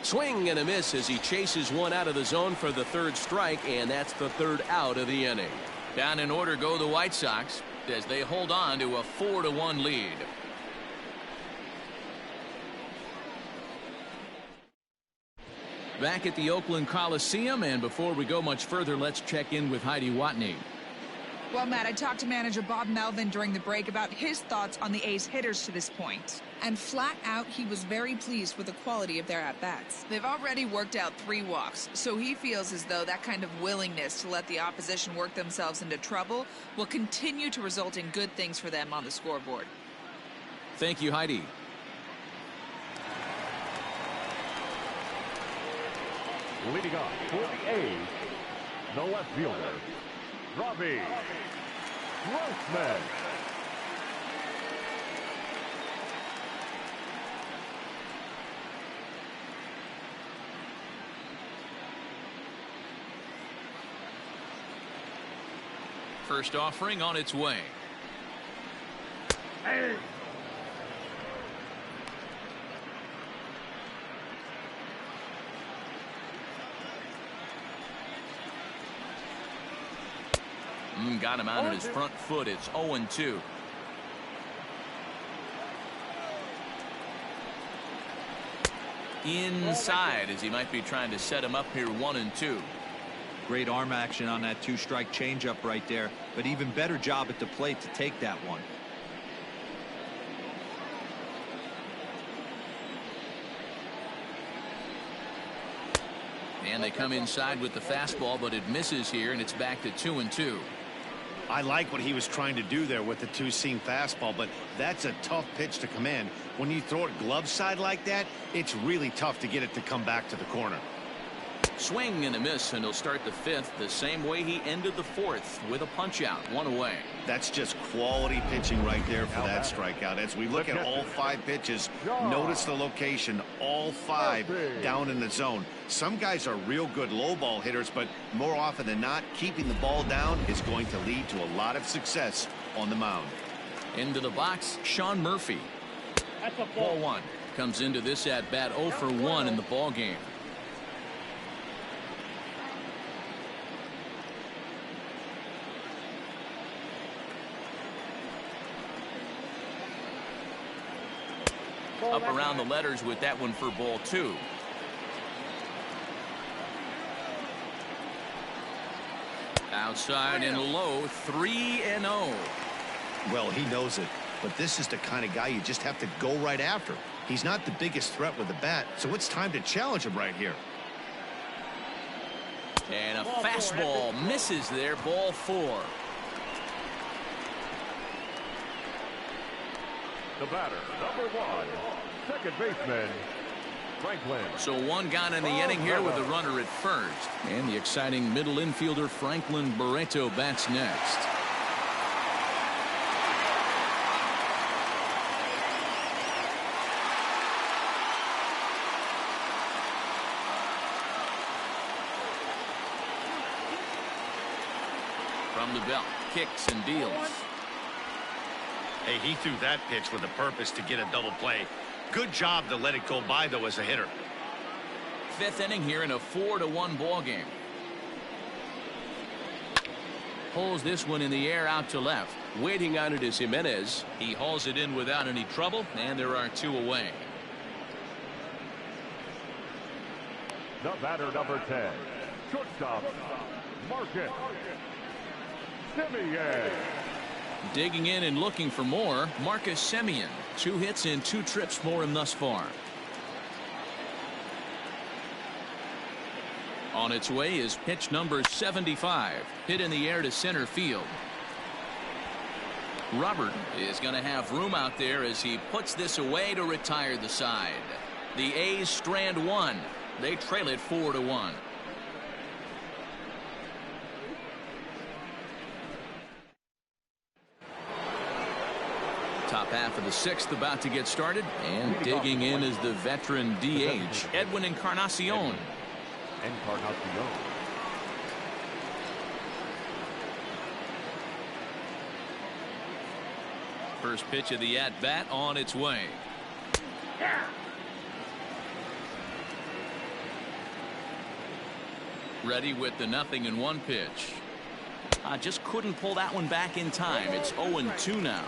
Swing and a miss as he chases one out of the zone for the 3rd strike, and that's the 3rd out of the inning. Down in order go the White Sox as they hold on to a 4-1 lead. Back at the Oakland Coliseum, and before we go much further, let's check in with Heidi Watney. Well, Matt, I talked to manager Bob Melvin during the break about his thoughts on the A's hitters to this point. And flat out, he was very pleased with the quality of their at-bats. They've already worked out 3 walks, so he feels as though that kind of willingness to let the opposition work themselves into trouble will continue to result in good things for them on the scoreboard. Thank you, Heidi. Leading off for the A's, the left fielder, Robbie Grossman. First offering on its way. Hey. Got him out on his front foot. It's 0-2. Inside as he might be trying to set him up here. 1-2. Great arm action on that 2-strike changeup right there, but even better job at the plate to take that one. And they come inside with the fastball, but it misses here, and it's back to 2-2. I like what he was trying to do there with the 2-seam fastball, but that's a tough pitch to command. When you throw it glove side like that, it's really tough to get it to come back to the corner. Swing and a miss, and he'll start the 5th the same way he ended the 4th with a punch out. 1 away. That's just quality pitching right there for that strikeout. As we look at all 5 pitches, notice the location, all 5 down in the zone. Some guys are real good low ball hitters, but more often than not, keeping the ball down is going to lead to a lot of success on the mound. Into the box, Sean Murphy. That's a Ball ball. 1. Comes into this at bat 0 for 1 in the ball game. Up around the letters with that one for ball 2. Outside and low. 3-0. Well, he knows it, but this is the kind of guy you just have to go right after. He's not the biggest threat with the bat, so it's time to challenge him right here. And a fastball misses there. Ball 4. The batter, number 1, second baseman, Franklin. So 1 gone in the inning here with the runner at first. And the exciting middle infielder Franklin Barreto bats next. From the belt, kicks and deals. Hey, he threw that pitch with a purpose to get a double play. Good job to let it go by, though, as a hitter. 5th inning here in a 4-1 ball game. Pulls this one in the air out to left. Waiting on it is Jimenez. He hauls it in without any trouble, and there are 2 away. The batter, number 10, shortstop, Marcus Semien. Digging in and looking for more, Marcus Semien. 2 hits and 2 trips for him thus far. On its way is pitch number 75. Hit in the air to center field. Robert is going to have room out there as he puts this away to retire the side. The A's strand 1. They trail it 4-1. Top half of the 6th about to get started, and digging in is the veteran DH, Edwin Encarnacion. Encarnacion. First pitch of the at-bat on its way. Ready with the 0-1 pitch. Just couldn't pull that one back in time. It's 0-2 now.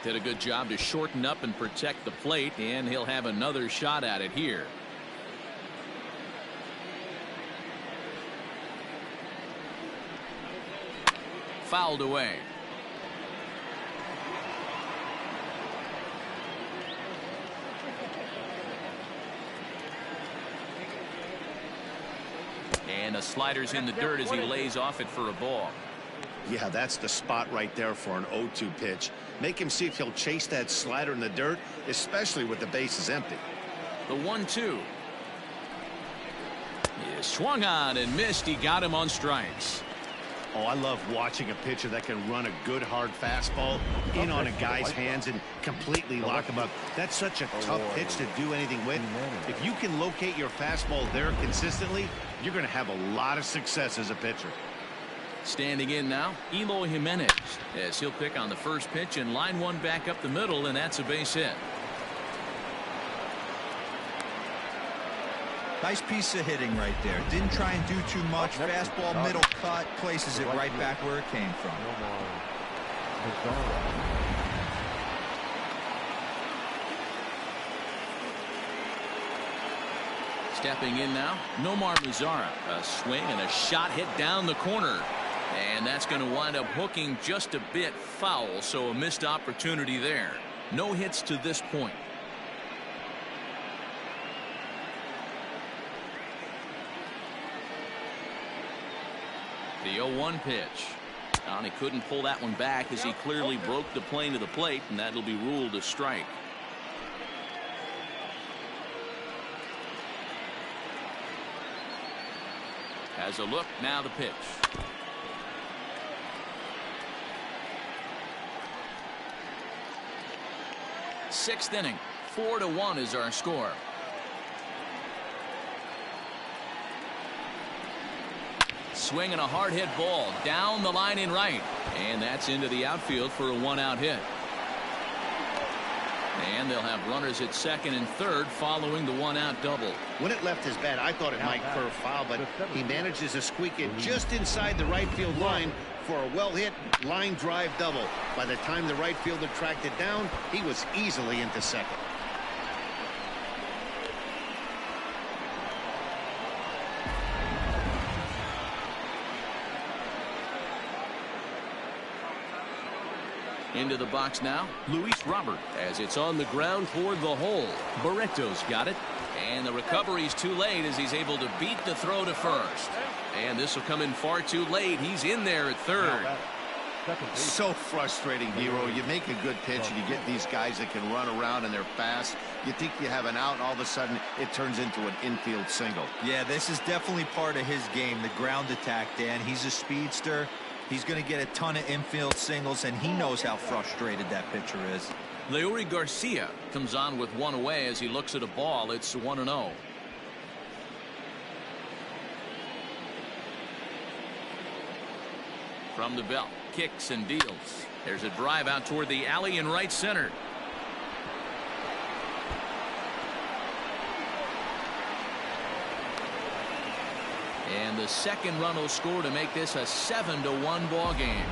Did a good job to shorten up and protect the plate, and he'll have another shot at it here. Fouled away. And the slider's in the dirt as he lays off it for a ball. Yeah, that's the spot right there for an 0-2 pitch. Make him see if he'll chase that slider in the dirt, especially with the bases empty. The 1-2. He is swung on and missed. He got him on strikes. Oh, I love watching a pitcher that can run a good hard fastball in on a guy's hands and completely lock him up. That's such a tough pitch to do anything with. If you can locate your fastball there consistently, you're going to have a lot of success as a pitcher. Standing in now, Eloy Jimenez, as he'll pick on the first pitch and line one back up the middle, and that's a base hit. Nice piece of hitting right there. Didn't try and do too much. Fastball, middle cut, places it right back where it came from. Stepping in now, Nomar Mazara. A swing and a shot hit down the corner. And that's going to wind up hooking just a bit foul, so a missed opportunity there. No hits to this point. The 0-1 pitch. And he couldn't pull that one back as he clearly broke the plane of the plate, and that'll be ruled a strike. Has a look, now the pitch. Sixth inning, 4-1 is our score. Swinging a hard hit ball down the line in right, and that's into the outfield for a one-out hit. And they'll have runners at second and third following the one-out double. When it left his bat, I thought it might curve foul, but he manages to squeak it just inside the right field line for a well-hit line drive double. By the time the right fielder tracked it down, he was easily into second. Into the box now, Luis Robert, as it's on the ground toward the hole. Barreto's got it, and the recovery's too late as he's able to beat the throw to first. And this will come in far too late. He's in there at third. So frustrating, Hero. You make a good pitch and you get these guys that can run around and they're fast. You think you have an out, and all of a sudden it turns into an infield single. Yeah, this is definitely part of his game, the ground attack, Dan. He's a speedster. He's going to get a ton of infield singles, and he knows how frustrated that pitcher is. Leury Garcia comes on with one away as he looks at a ball. It's 1-0. From the belt, kicks and deals. There's a drive out toward the alley in right center. And the second run will score to make this a 7-1 ball game.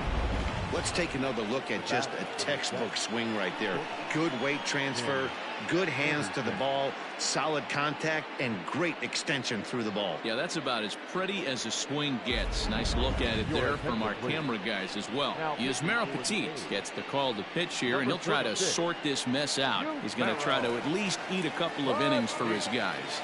Let's take another look at just a textbook swing right there. Good weight transfer, good hands to the ball, solid contact, and great extension through the ball. Yeah, that's about as pretty as a swing gets. Nice look at it there from our camera guys as well. Yasmero Petit gets the call to pitch here, and he'll try to sort this mess out. He's going to try to at least eat a couple of innings for his guys.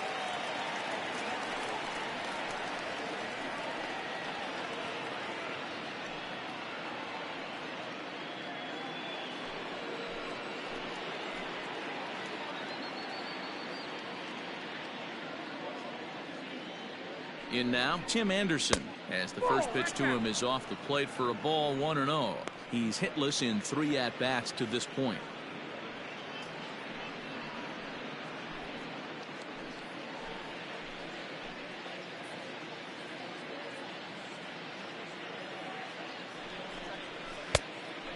In now, Tim Anderson, as the first pitch to him is off the plate for a ball, 1-0. He's hitless in 3 at-bats to this point.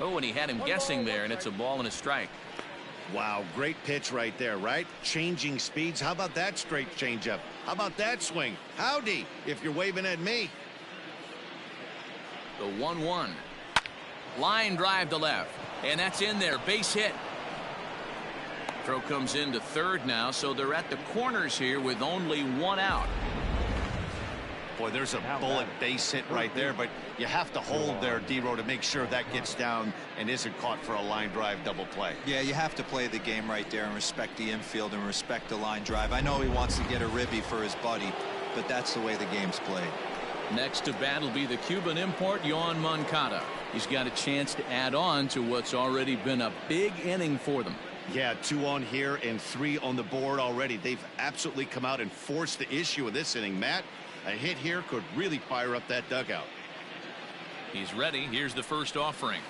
Oh, and he had him guessing there, and it's a ball and a strike. Wow, great pitch right there, right? Changing speeds. How about that straight changeup? How about that swing? Howdy, if you're waving at me. The 1-1. Line drive to left, and that's in there. Base hit. Throw comes into third now, so they're at the corners here with only 1 out. Boy, there's a bullet base hit right there, but you have to hold there, D-Row, to make sure that gets down and isn't caught for a line drive double play. Yeah, you have to play the game right there and respect the infield and respect the line drive. I know he wants to get a ribby for his buddy, but that's the way the game's played. Next to bat will be the Cuban import, Yoan Moncada. He's got a chance to add on to what's already been a big inning for them. Yeah, 2 on here and 3 on the board already. They've absolutely come out and forced the issue of this inning, Matt. A hit here could really fire up that dugout. He's ready. Here's the first offering.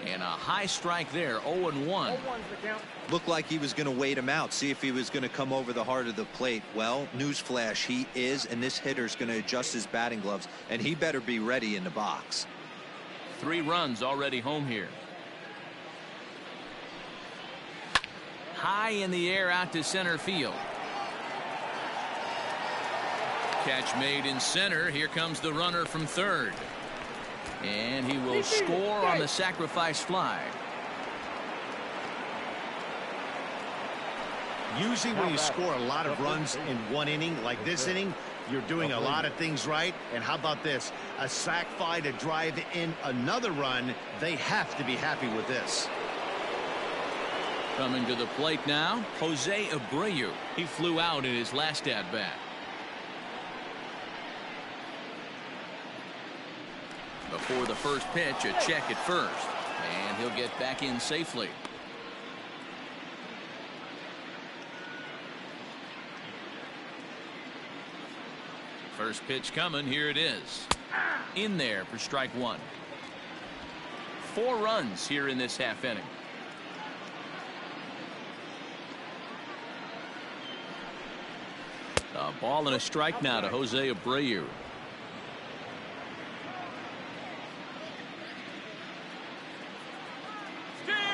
And a high strike there, 0-1. Looked like he was going to wait him out, see if he was going to come over the heart of the plate. Well, newsflash, he is, and this hitter's going to adjust his batting gloves, and he better be ready in the box. 3 runs already home here. High in the air out to center field. Catch made in center. Here comes the runner from third. And he will score on the sacrifice fly. Usually when you score a lot of runs in 1 inning, like this inning, you're doing a lot of things right. And how about this? A sac fly to drive in another run. They have to be happy with this. Coming to the plate now, Jose Abreu. He flew out in his last at-bat. Before the first pitch, a check at first, and he'll get back in safely. First pitch coming. Here it is. In there for strike 1. 4 runs here in this half inning. A ball and a strike now to Jose Abreu.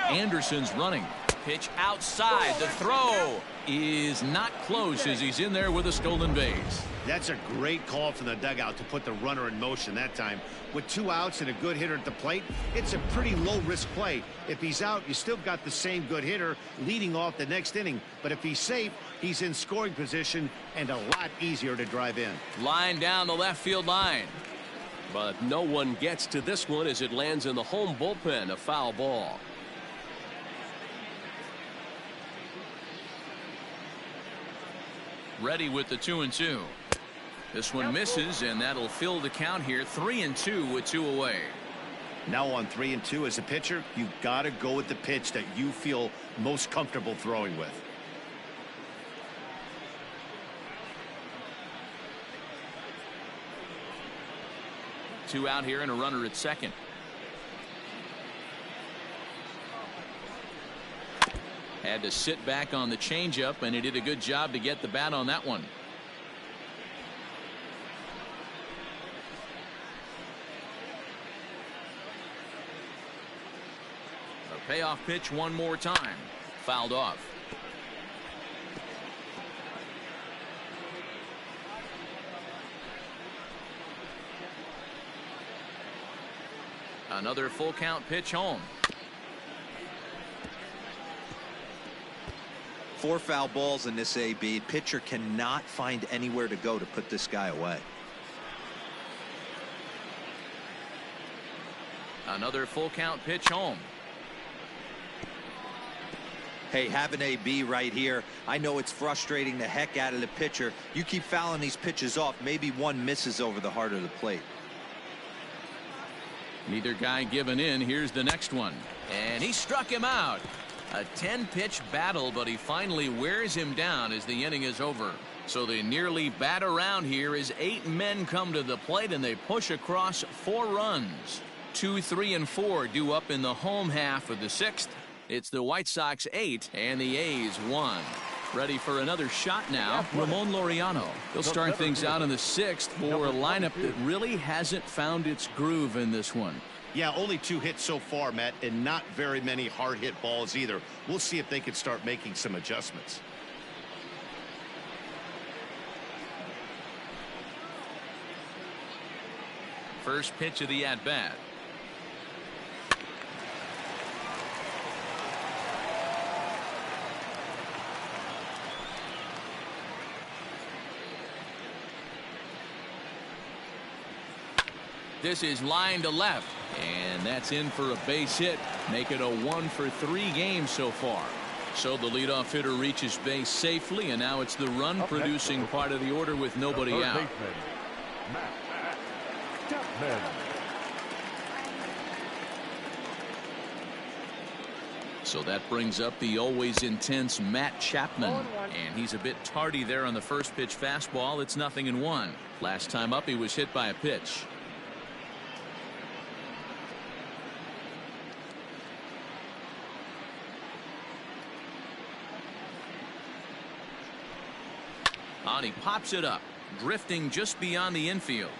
Anderson's running. Pitch outside. The throw is not close as he's in there with a stolen base. That's a great call from the dugout to put the runner in motion that time. With 2 outs and a good hitter at the plate, it's a pretty low-risk play. If he's out, you still got the same good hitter leading off the next inning. But if he's safe, he's in scoring position and a lot easier to drive in. Line down the left field line. But no one gets to this one as it lands in the home bullpen. A foul ball. Ready with the 2-2. This one misses, and that'll fill the count here. 3-2 with 2 away. Now on 3-2 as a pitcher, you've got to go with the pitch that you feel most comfortable throwing with. Two out here and a runner at second. Had to sit back on the changeup, and he did a good job to get the bat on that one. A payoff pitch one more time. Fouled off. Another full count pitch home. 4 foul balls in this AB. Pitcher cannot find anywhere to go to put this guy away. Another full count pitch home. Hey, have an AB right here. I know it's frustrating the heck out of the pitcher. You keep fouling these pitches off, maybe one misses over the heart of the plate. Neither guy giving in. Here's the next one. And he struck him out. A 10-pitch battle, but he finally wears him down as the inning is over. So they nearly bat around here as 8 men come to the plate and they push across 4 runs. 2, 3, and 4 due up in the home half of the 6th. It's the White Sox 8 and the A's 1. Ready for another shot now, Ramon Laureano. He'll start things out in the 6th for a lineup that really hasn't found its groove in this one. Yeah, only 2 hits so far, Matt, and not very many hard hit balls either. We'll see if they can start making some adjustments. First pitch of the at-bat. This is line to left, and that's in for a base hit. Make it a 1 for 3 games so far. So the leadoff hitter reaches base safely, and now it's the run-producing part of the order with nobody out. Chapman. So that brings up the always intense Matt Chapman, and he's a bit tardy there on the first pitch fastball. It's 0-1. Last time up, he was hit by a pitch. And he pops it up, drifting just beyond the infield.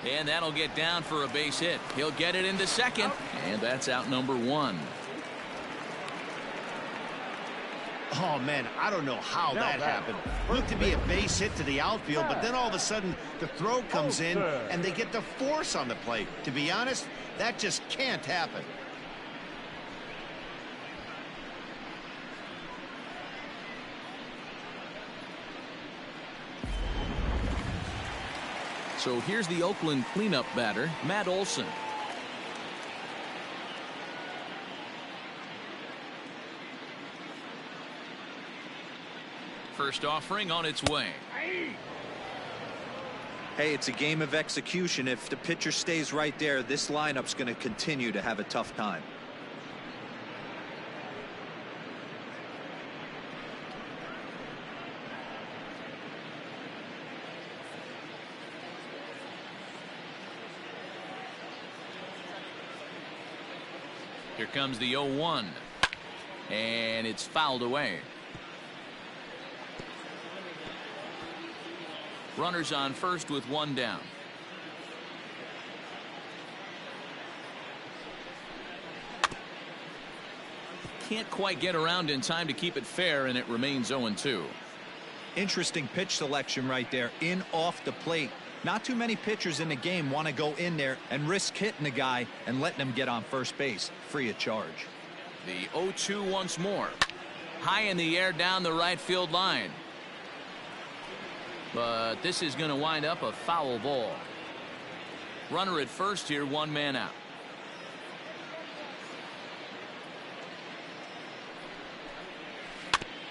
And that'll get down for a base hit. He'll get it into second, and that's out number 1. Oh, man, I don't know how that happened. Looked to be a base hit to the outfield, but then all of a sudden the throw comes in and they get the force on the plate. To be honest, that just can't happen. So here's the Oakland cleanup batter, Matt Olson. First offering on its way. Hey, it's a game of execution. If the pitcher stays right there, this lineup's going to continue to have a tough time. Here comes the 0-1, and it's fouled away. Runners on first with 1 down. Can't quite get around in time to keep it fair, and it remains 0-2. Interesting pitch selection right there, in off the plate. Not too many pitchers in the game want to go in there and risk hitting the guy and letting him get on first base free of charge. The 0-2 once more. High in the air down the right field line. But this is going to wind up a foul ball. Runner at first here, 1 man out.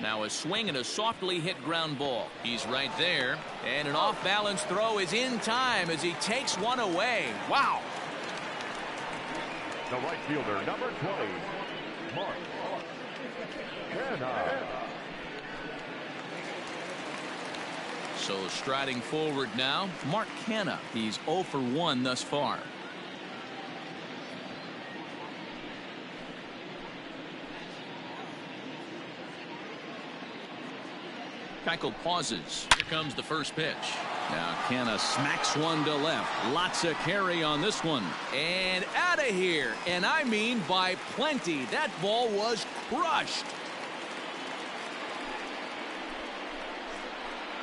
Now a swing and a softly hit ground ball. He's right there, and an off-balance throw is in time as he takes one away. Wow. The right fielder, number 20, Mark Canha. So striding forward now, Mark Canha. He's 0 for 1 thus far. Keuchel pauses. Here comes the first pitch. Now Canha smacks one to left. Lots of carry on this one. And out of here. And I mean by plenty. That ball was crushed.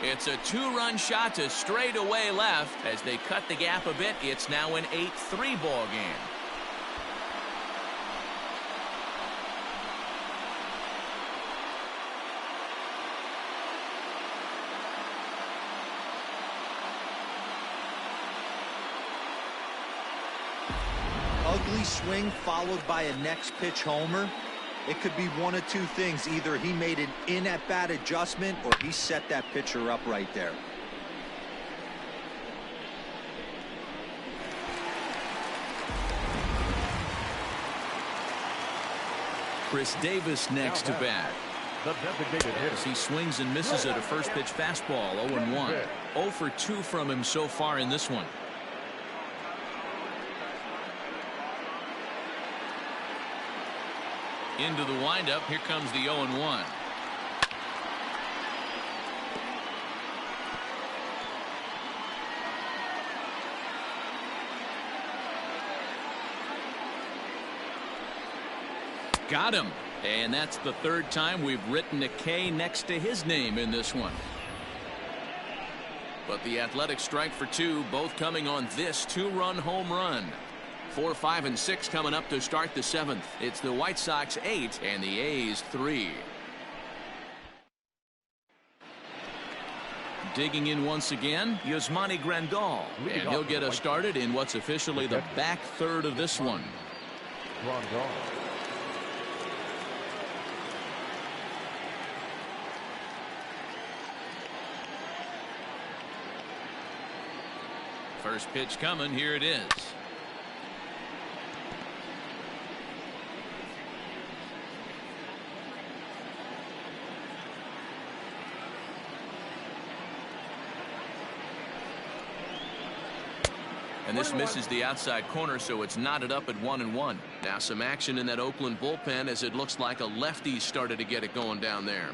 It's a 2-run shot to straightaway left. As they cut the gap a bit, it's now an 8-3 ball game. ugly swing followed by a next pitch homer, it could be one of two things. Either he made an in-at-bat adjustment or he set that pitcher up right there. Chris Davis next to bat. The designated hitter. As he swings and misses at a first pitch fastball. 0-1. 0 for 2 from him so far in this one. Into the windup. Here comes the 0-1. Got him. And that's the third time we've written a K next to his name in this one. But the Athletics strike for 2, both coming on this 2-run home run. 4, 5, and 6 coming up to start the 7th. It's the White Sox 8 and the A's 3. Digging in once again, Yasmani Grandal. And he'll get us started in what's officially the back third of this one. First pitch coming. Here it is. And this misses the outside corner, so it's knotted up at 1-1. Now some action in that Oakland bullpen as it looks like a lefty started to get it going down there.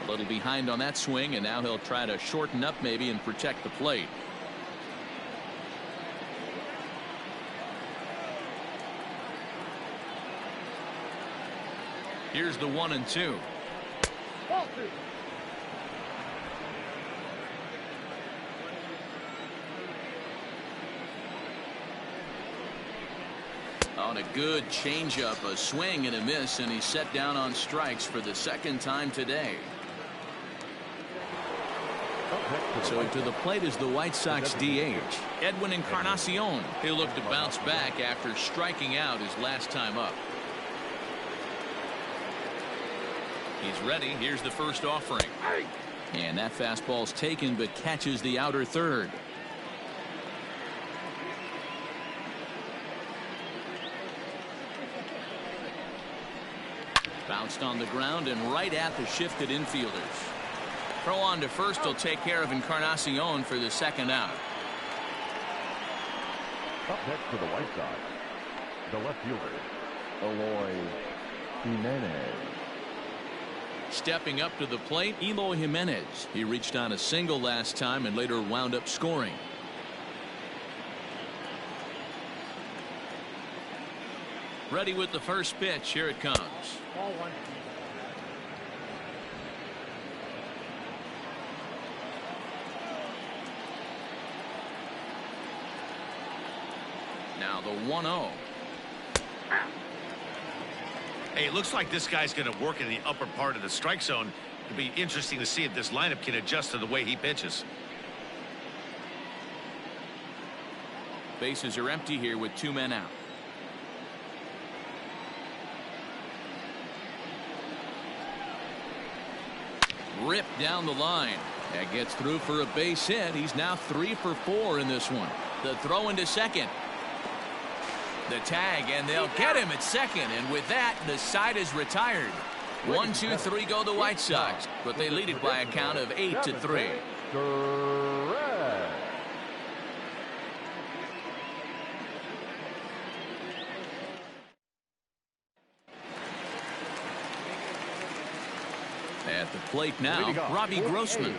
A little behind on that swing, and now he'll try to shorten up maybe and protect the plate. Here's the 1-2. Ball 2. On a good changeup, a swing and a miss, and he's set down on strikes for the second time today. So to the plate is the White Sox DH, Edwin Encarnacion. He'll look to bounce back after striking out his last time up. He's ready. Here's the first offering. And that fastball's taken but catches the outer third. Bounced on the ground and right at the shifted infielders. Throw on to first will take care of Encarnacion for the second out. Up next for the White Sox, the left fielder, Eloy Jimenez. Stepping up to the plate, Eloy Jimenez. He reached on a single last time and later wound up scoring. Ready with the first pitch. Here it comes. Ball 1. Now the 1-0. Hey, it looks like this guy's going to work in the upper part of the strike zone. It'll be interesting to see if this lineup can adjust to the way he pitches. Bases are empty here with 2 men out. Ripped down the line. That gets through for a base hit. He's now 3 for 4 in this one. The throw into second. The tag, and they'll get him at second, and with that the side is retired. 1, 2, 3 go the White Sox, but they lead it by a count of 8-3. At the plate now, Robbie Grossman.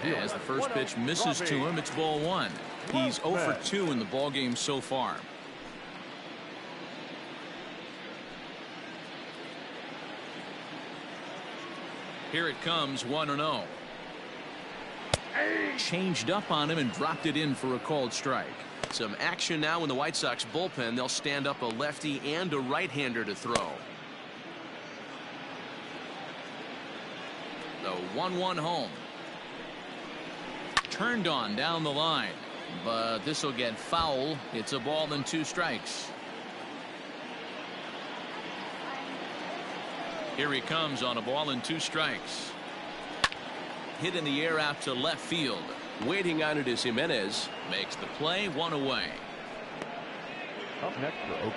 As the first pitch misses to him, it's ball 1. He's 0 for 2 in the ball game so far. Here it comes, 1-0. Changed up on him and dropped it in for a called strike. Some action now in the White Sox bullpen. They'll stand up a lefty and a right-hander to throw. The 1-1 home. Turned on down the line, but this will get foul. It's a ball and 2 strikes. Here he comes on a ball and 2 strikes. Hit in the air out to left field. Waiting on it is Jimenez. Makes the play, 1 away. Up next for Oakland,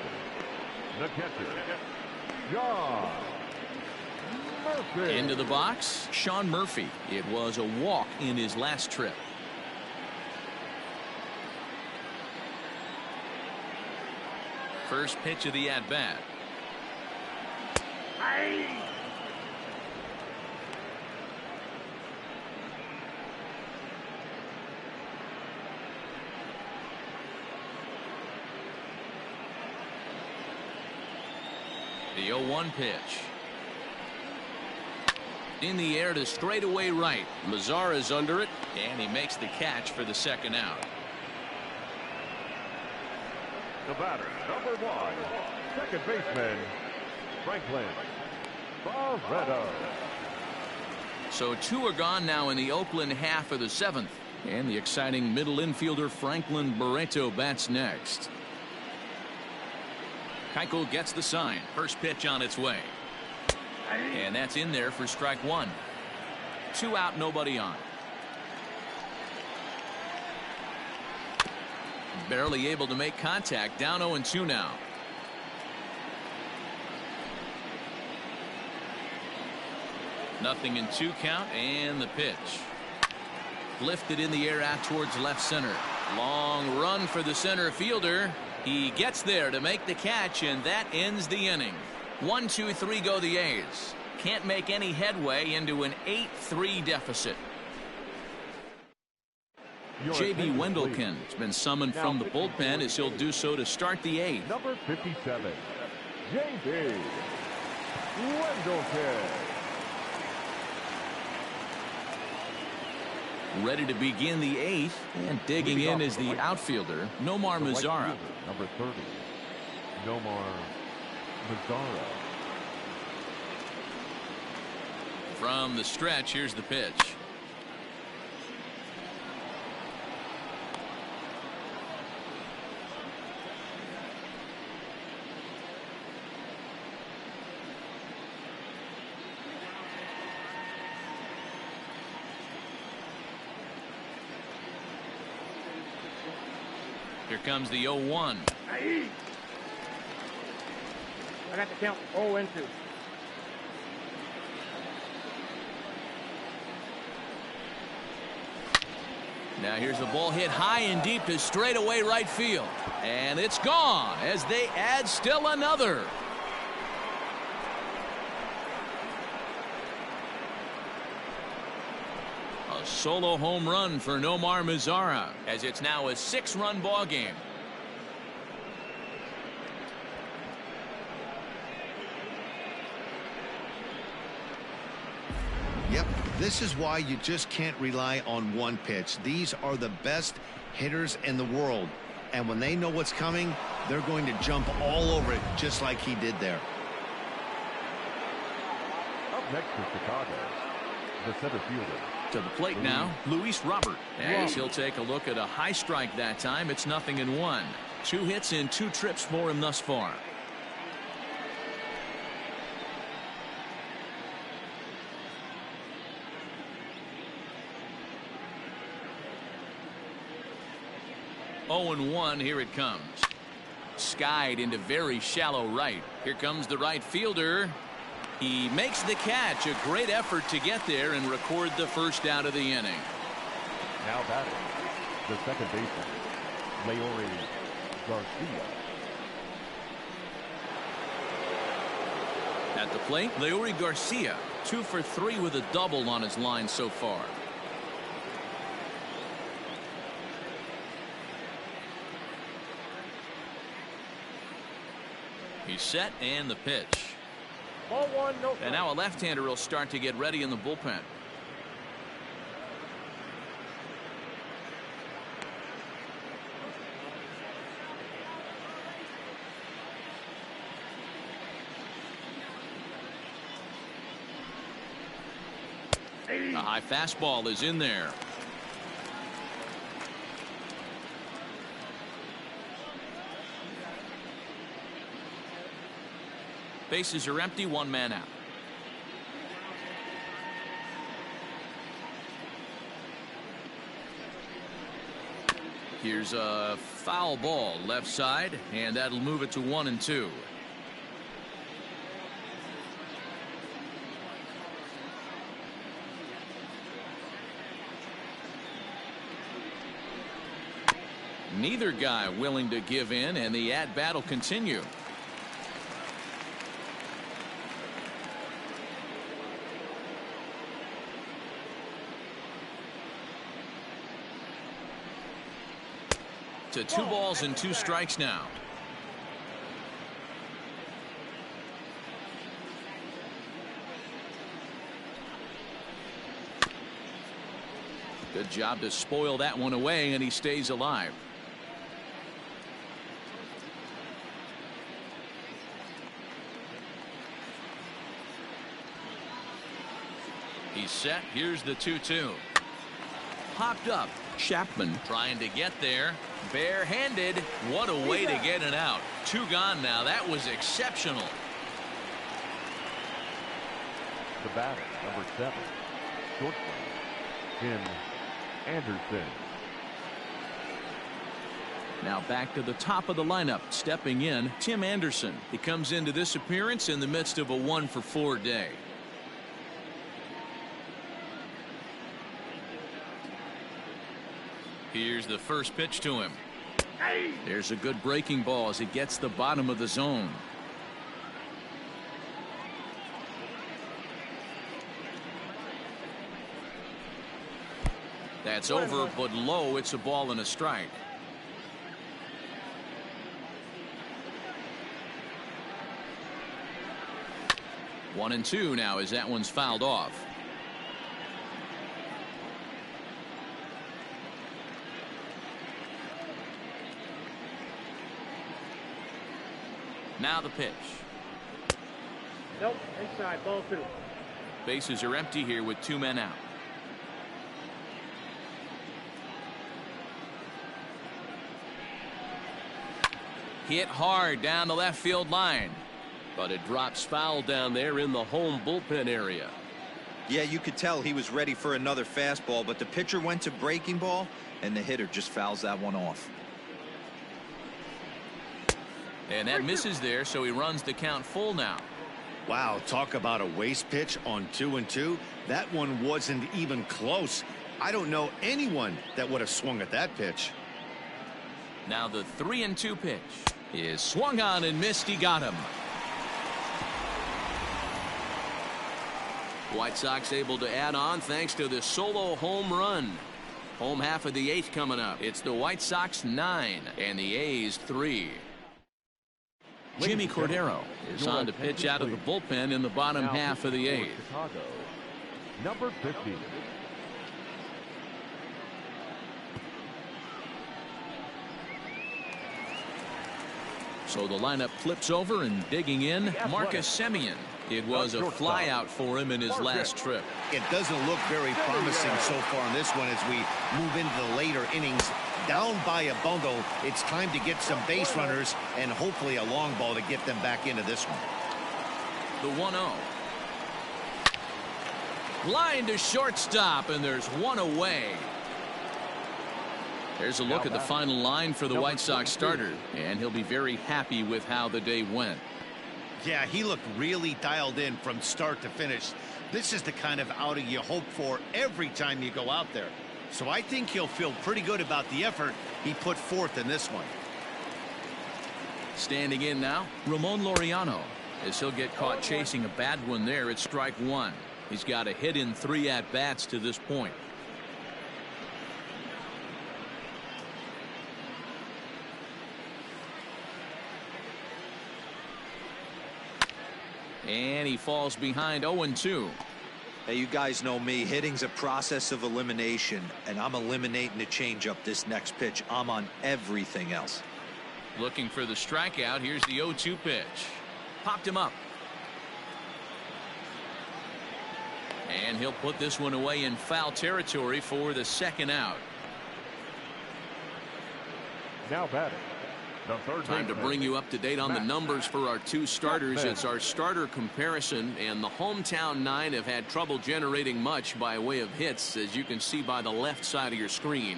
the catcher, John Murphy. Into the box, Sean Murphy. It was a walk in his last trip. First pitch of the at-bat. The 0-1 pitch. In the air to straightaway right. Mazara's under it. And he makes the catch for the second out. The batter, number 1, second baseman, Franklin Barreto. So 2 are gone now in the Oakland half of the 7th. And the exciting middle infielder Franklin Barreto bats next. Keuchel gets the sign. First pitch on its way. And that's in there for strike 1. 2 out, nobody on. Barely able to make contact. Down 0-2 now. Nothing in 2 count, and the pitch. Lifted in the air out towards left center. Long run for the center fielder. He gets there to make the catch, and that ends the inning. 1, 2, 3 go the A's. Can't make any headway into an 8-3 deficit. J.B. Wendelken has been summoned from the bullpen as he'll do so to start the 8th. Number 57, J.B. Wendelken. Ready to begin the 8th, and digging in is the outfielder, Nomar Mazara. Number 30, Nomar Mazara. From the stretch, here's the pitch. Here comes the 0-1. I got the count 0-2. Now here's a ball hit high and deep to straightaway right field. And it's gone as they add still another. A solo home run for Nomar Mazara as it's now a 6-run ball game. Yep, this is why you just can't rely on one pitch. These are the best hitters in the world. And when they know what's coming, they're going to jump all over it just like he did there. Up next for Chicago, the center fielder. To the plate now, Luis Robert. As he'll take a look at a high strike that time. It's 0-1. 2 hits in 2 trips for him thus far. Oh and 1, here it comes. Skied into very shallow right. Here comes the right fielder. He makes the catch. A great effort to get there and record the first out of the inning. Now batting, the second baseman, Leori Garcia. At the plate, Leori Garcia, 2 for 3 with a double on his line so far. He's set, and the pitch. Ball 1, no. And now a left-hander will start to get ready in the bullpen. The high fastball is in there. Bases are empty, one man out. Here's a foul ball left side, and that'll move it to 1-2. Neither guy willing to give in, and the at-bat will continue. To 2 balls and 2 strikes now. Good job to spoil that one away, and he stays alive. He's set. Here's the 2-2. Popped up. Chapman trying to get there. Barehanded. What a way to get it out. 2 gone now. That was exceptional. The batter, number 7, short Tim Anderson. Now back to the top of the lineup. Stepping in, Tim Anderson. He comes into this appearance in the midst of a 1-for-4 day. Here's the first pitch to him. There's a good breaking ball as he gets the bottom of the zone. That's over, but low. It's a ball and a strike. One and two now as that one's fouled off. Now the pitch. Nope, inside, ball 2. Bases are empty here with 2 men out. Hit hard down the left field line, but it drops foul down there in the home bullpen area. Yeah, you could tell he was ready for another fastball, but the pitcher went to breaking ball, and the hitter just fouls that one off. And that misses there, so he runs the count full now. Wow, talk about a waste pitch on 2-2. That one wasn't even close. I don't know anyone that would have swung at that pitch. Now the 3-2 pitch is swung on and missed. He got him. White Sox able to add on thanks to the solo home run. Home half of the 8th coming up. It's the White Sox 9 and the A's 3. Jimmy Cordero is on to pitch out of the bullpen in the bottom half of the 8th. Chicago, number 50. So the lineup flips over, and digging in, Marcus Semien. It was a flyout for him in his last trip. It doesn't look very promising so far in this one as we move into the later innings. Down by a bundle, it's time to get some base runners and hopefully a long ball to get them back into this one. The 1-0. Line to shortstop, and there's one away. There's a look at the final line for the White Sox starter, and he'll be very happy with how the day went. Yeah, he looked really dialed in from start to finish. This is the kind of outing you hope for every time you go out there. So I think he'll feel pretty good about the effort he put forth in this one. Standing in now, Ramon Laureano, as he'll get caught chasing a bad one there at strike 1. He's got a hit in 3 at-bats to this point. And he falls behind 0-2. Hey, you guys know me. Hitting's a process of elimination, and I'm eliminating the changeup this next pitch. I'm on everything else. Looking for the strikeout. Here's the 0-2 pitch. Popped him up. And he'll put this one away in foul territory for the second out. Now batting, the third Time to baseman, bring you up to date on the numbers for our two starters. Chapman. It's our starter comparison, and the hometown nine have had trouble generating much by way of hits, as you can see by the left side of your screen.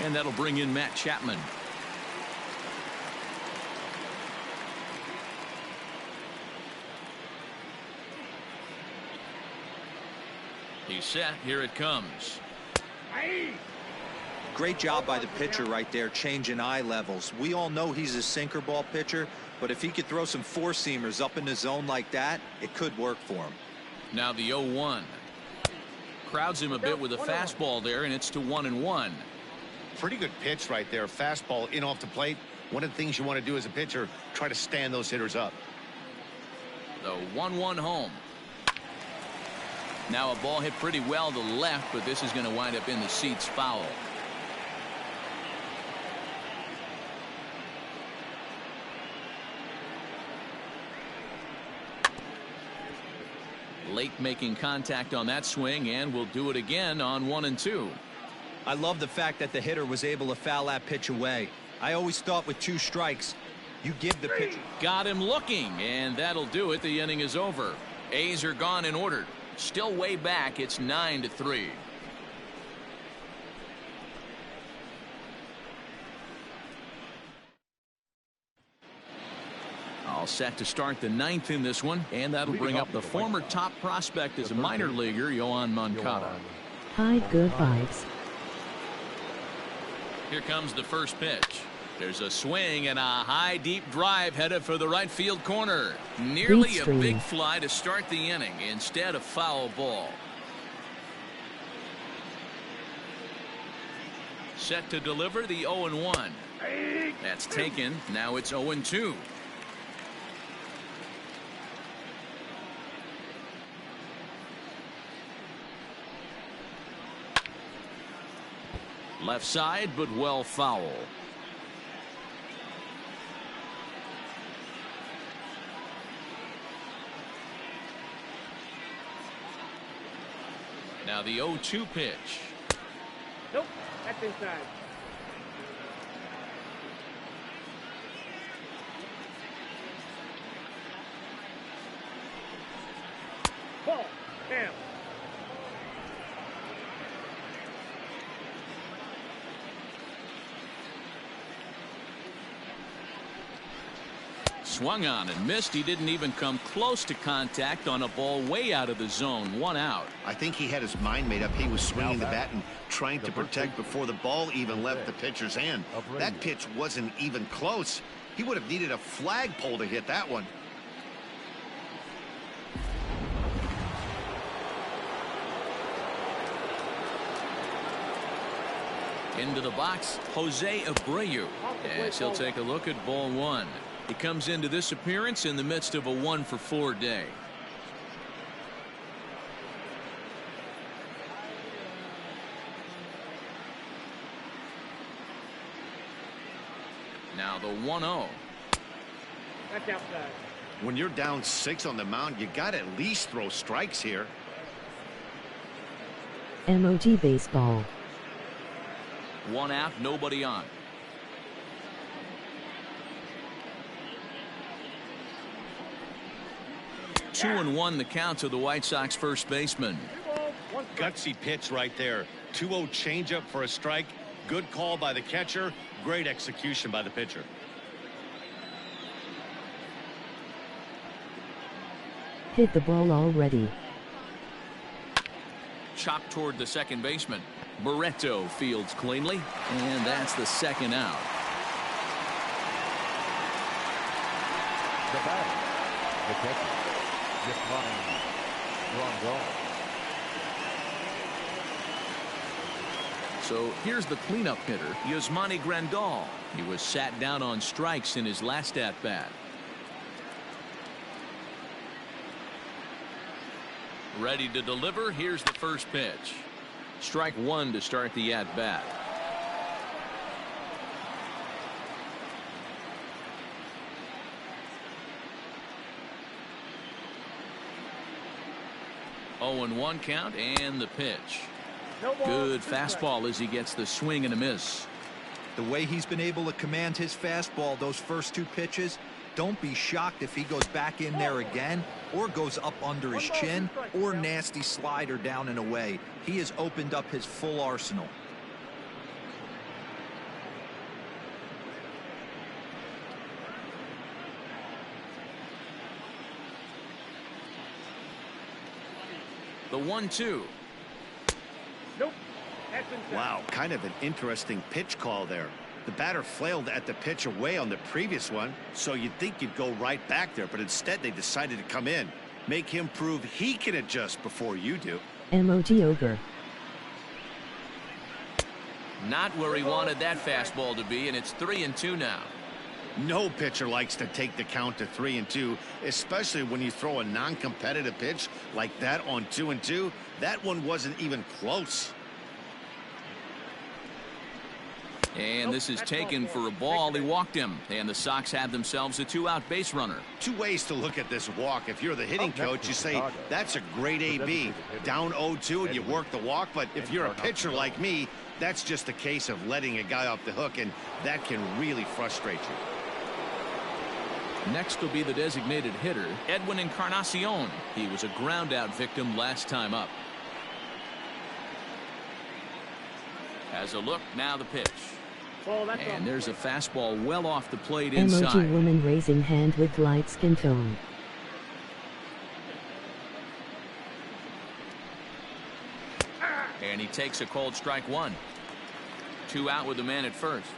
And that'll bring in Matt Chapman. He's set. Here it comes. Great job by the pitcher right there, changing eye levels. We all know he's a sinker ball pitcher, but if he could throw some four-seamers up in the zone like that, it could work for him. Now the 0-1. Crowds him a bit with a fastball there, and it's to 1-1. Pretty good pitch right there. Fastball in off the plate. One of the things you want to do as a pitcher, try to stand those hitters up. The 1-1 home. Now a ball hit pretty well to the left, but this is going to wind up in the seats foul. Late making contact on that swing, and will do it again on 1 and 2. I love the fact that the hitter was able to foul that pitch away. I always thought with 2 strikes, you give the pitcher. Got him looking, and that'll do it. The inning is over. A's are gone in order. Still way back. It's 9-3. All set to start the 9th in this one, and that'll bring up the former top prospect as a minor leaguer, Yohan Moncada. Hi, good vibes. Here comes the first pitch. There's a swing and a high deep drive headed for the right field corner. Nearly a big fly to start the inning. Instead, a foul ball. Set to deliver the 0-1. That's taken. Now it's 0-2. Left side, but well foul. Now the 0-2 pitch. Nope, that's inside. Ball, damn. Swung on and missed. He didn't even come close to contact on a ball way out of the zone. 1 out. I think he had his mind made up. He was swinging the bat and trying to protect before the ball even left the pitcher's hand. That pitch wasn't even close. He would have needed a flagpole to hit that one. Into the box, Jose Abreu, as he'll take a look at ball 1. He comes into this appearance in the midst of a 1-for-4 day. Now the 1-0. That's outside. When you're down 6 on the mound, you got to at least throw strikes here. MOG baseball. 1 out, nobody on. 2-1 the count to the White Sox first baseman. Gutsy pitch right there. 2-0 changeup for a strike. Good call by the catcher. Great execution by the pitcher. Hit the ball already. Chopped toward the second baseman. Barreto fields cleanly, and that's the second out. The batter, the catcher, Grandal. So here's the cleanup hitter, Yasmani Grandal. He was sat down on strikes in his last at-bat. Ready to deliver. Here's the first pitch. Strike 1 to start the at-bat. 0-1 count and the pitch. No ball, Good 2 strikes. fastball as he gets the swing and a miss. The way he's been able to command his fastball those first 2 pitches, don't be shocked if he goes back in there again or goes up under his chin or nasty slider down and away. He has opened up his full arsenal. The 1-2. Nope. That's inside. Wow, kind of an interesting pitch call there. The batter flailed at the pitch away on the previous one, so you'd think you'd go right back there, but instead they decided to come in. Make him prove he can adjust before you do. Emoji Ogre. Not where he wanted that fastball to be, and it's 3-2 now. No pitcher likes to take the count to 3-2, especially when you throw a non-competitive pitch like that on 2-2. That one wasn't even close. And this is taken for a ball. He walked him, and the Sox have themselves a 2-out base runner. 2 ways to look at this walk. If you're the hitting coach, you say that's a great AB. Down 0-2 and you work the walk, but if you're a pitcher like me, that's just a case of letting a guy off the hook, and that can really frustrate you. Next will be the designated hitter, Edwin Encarnacion. He was a ground-out victim last time up. As a look, now the pitch. Ball, that's And off. there's a fastball well off the plate Emoji inside. woman raising hand with light skin tone. And he takes a cold strike 1. 2 out with the man at first.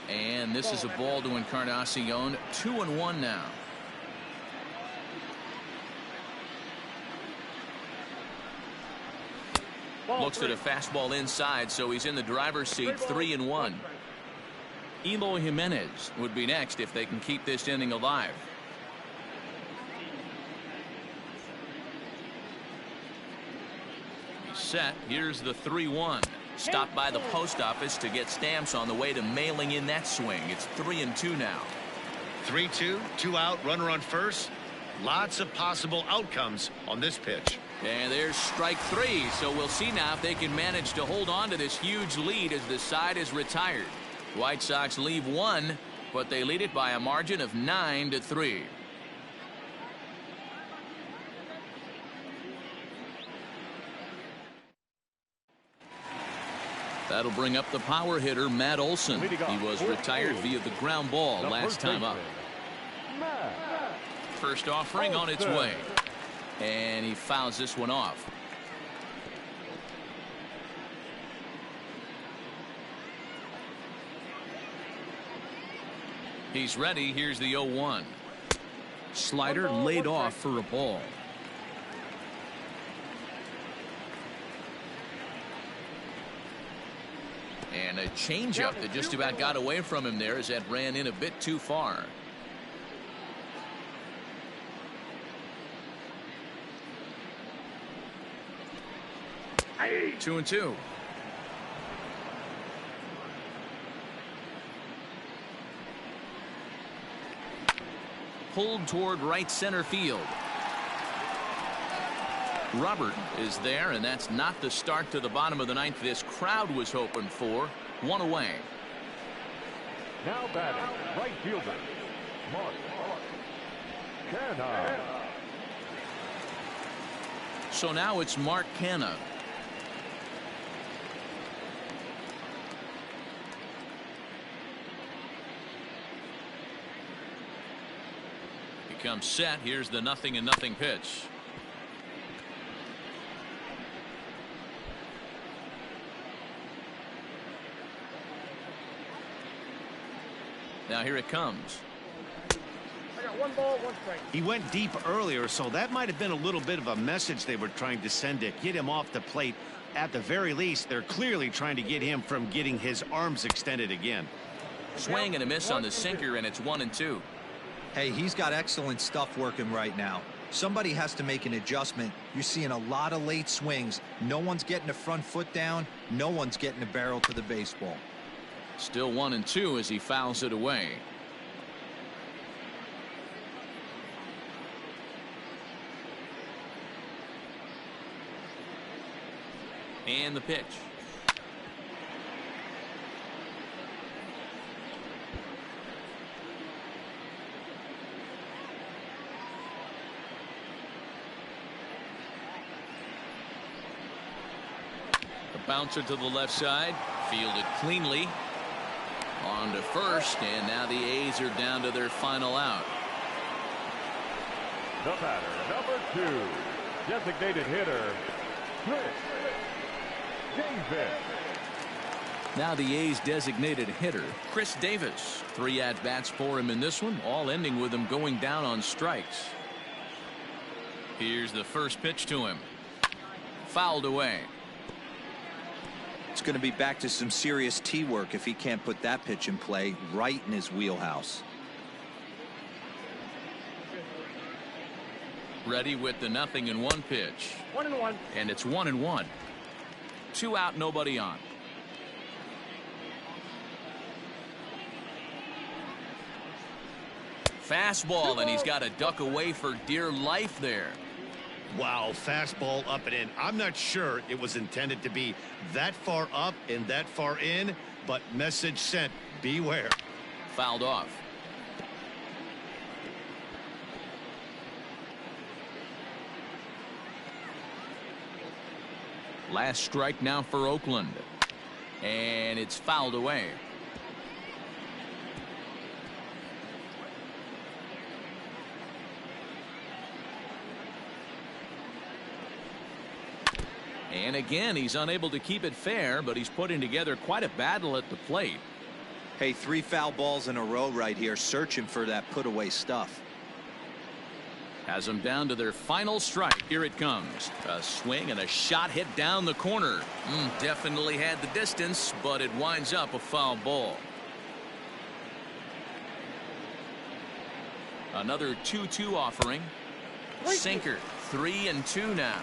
And this is a ball to Encarnacion. 2-1 now. Ball, Looks at a 3. fastball inside, so he's in the driver's seat. 3-1. Eloy Jimenez would be next if they can keep this inning alive. He's set. Here's the 3-1. Stopped by the post office to get stamps on the way to mailing in that swing. It's 3-2 now. 3-2, 2 out, runner on first. Lots of possible outcomes on this pitch. And there's strike 3, so we'll see now if they can manage to hold on to this huge lead as the side is retired. White Sox leave 1, but they lead it by a margin of 9-3. That'll bring up the power hitter, Matt Olson. He was retired via the ground ball last time up. First offering on its way. And he fouls this one off. He's ready. Here's the 0-1. Slider laid off for a ball. And a changeup that just about got away from him there as that ran in a bit too far. Hey. 2-2. Pulled toward right center field. Robert is there, and that's not the start to the bottom of the ninth this crowd was hoping for. 1 away. Now batting, right fielder, Mark Canha. So now it's Mark Canha. He comes set. Here's the 0-0 pitch. Now here it comes. I got 1 ball, 1 strike. He went deep earlier, so that might have been a little bit of a message they were trying to send to get him off the plate. At the very least, they're clearly trying to get him from getting his arms extended again. Swing and a miss on the sinker, and it's 1-2. Hey, he's got excellent stuff working right now. Somebody has to make an adjustment. You're seeing a lot of late swings. No one's getting a front foot down. No one's getting a barrel to the baseball. Still 1-2 as he fouls it away. And the pitch. The bouncer to the left side, fielded cleanly. On to first, and now the A's are down to their final out. The batter, number 2, designated hitter, Chris Davis. Now the A's designated hitter, Chris Davis. 3 at-bats for him in this one, all ending with him going down on strikes. Here's the first pitch to him. Fouled away. It's going to be back to some serious tee work if he can't put that pitch in play right in his wheelhouse. Ready with the 0-1 pitch. 1-1. And it's 1-1. 2 out, nobody on. Fastball, and he's got to duck away for dear life there. Wow, fastball up and in. I'm not sure it was intended to be that far up and that far in, but message sent, beware. Fouled off. Last strike now for Oakland. And it's fouled away. And again, he's unable to keep it fair, but he's putting together quite a battle at the plate. Hey, 3 foul balls in a row right here, searching for that put away stuff. Has them down to their final strike. Here it comes. A swing and a shot hit down the corner. Definitely had the distance, but it winds up a foul ball. Another 2-2 offering. Sinker. 3-2 now.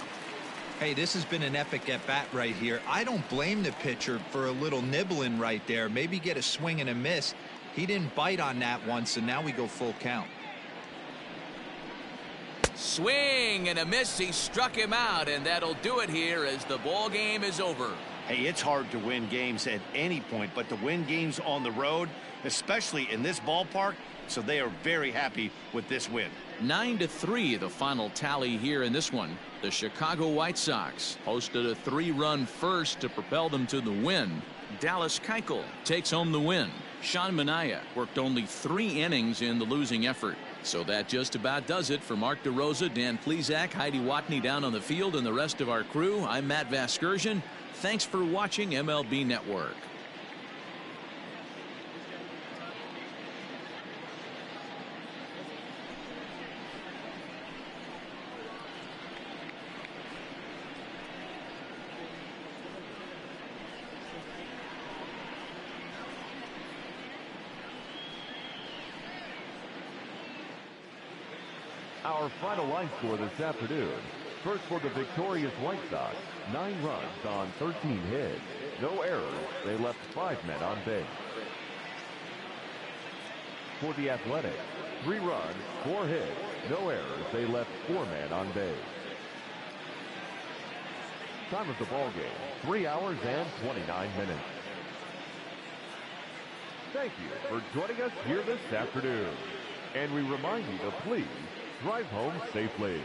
Hey, this has been an epic at bat right here. I don't blame the pitcher for a little nibbling right there. Maybe get a swing and a miss. He didn't bite on that one, so now we go full count. Swing and a miss. He struck him out, and that'll do it here as the ball game is over. Hey, it's hard to win games at any point, but to win games on the road, especially in this ballpark, so they are very happy with this win. 9-3 the final tally here in this one. The Chicago White Sox posted a 3-run first to propel them to the win. Dallas Keuchel takes home the win. Sean Manaea worked only 3 innings in the losing effort. So that just about does it for Mark DeRosa, Dan Plesac, Heidi Watney down on the field, and the rest of our crew. I'm Matt Vasgersian. Thanks for watching MLB Network. Our final line score this afternoon. First for the victorious White Sox, 9 runs on 13 hits. No errors. They left 5 men on base. For the Athletics, 3 runs, 4 hits. No errors. They left 4 men on base. Time of the ball game, 3 hours and 29 minutes. Thank you for joining us here this afternoon. And we remind you to please drive home safely.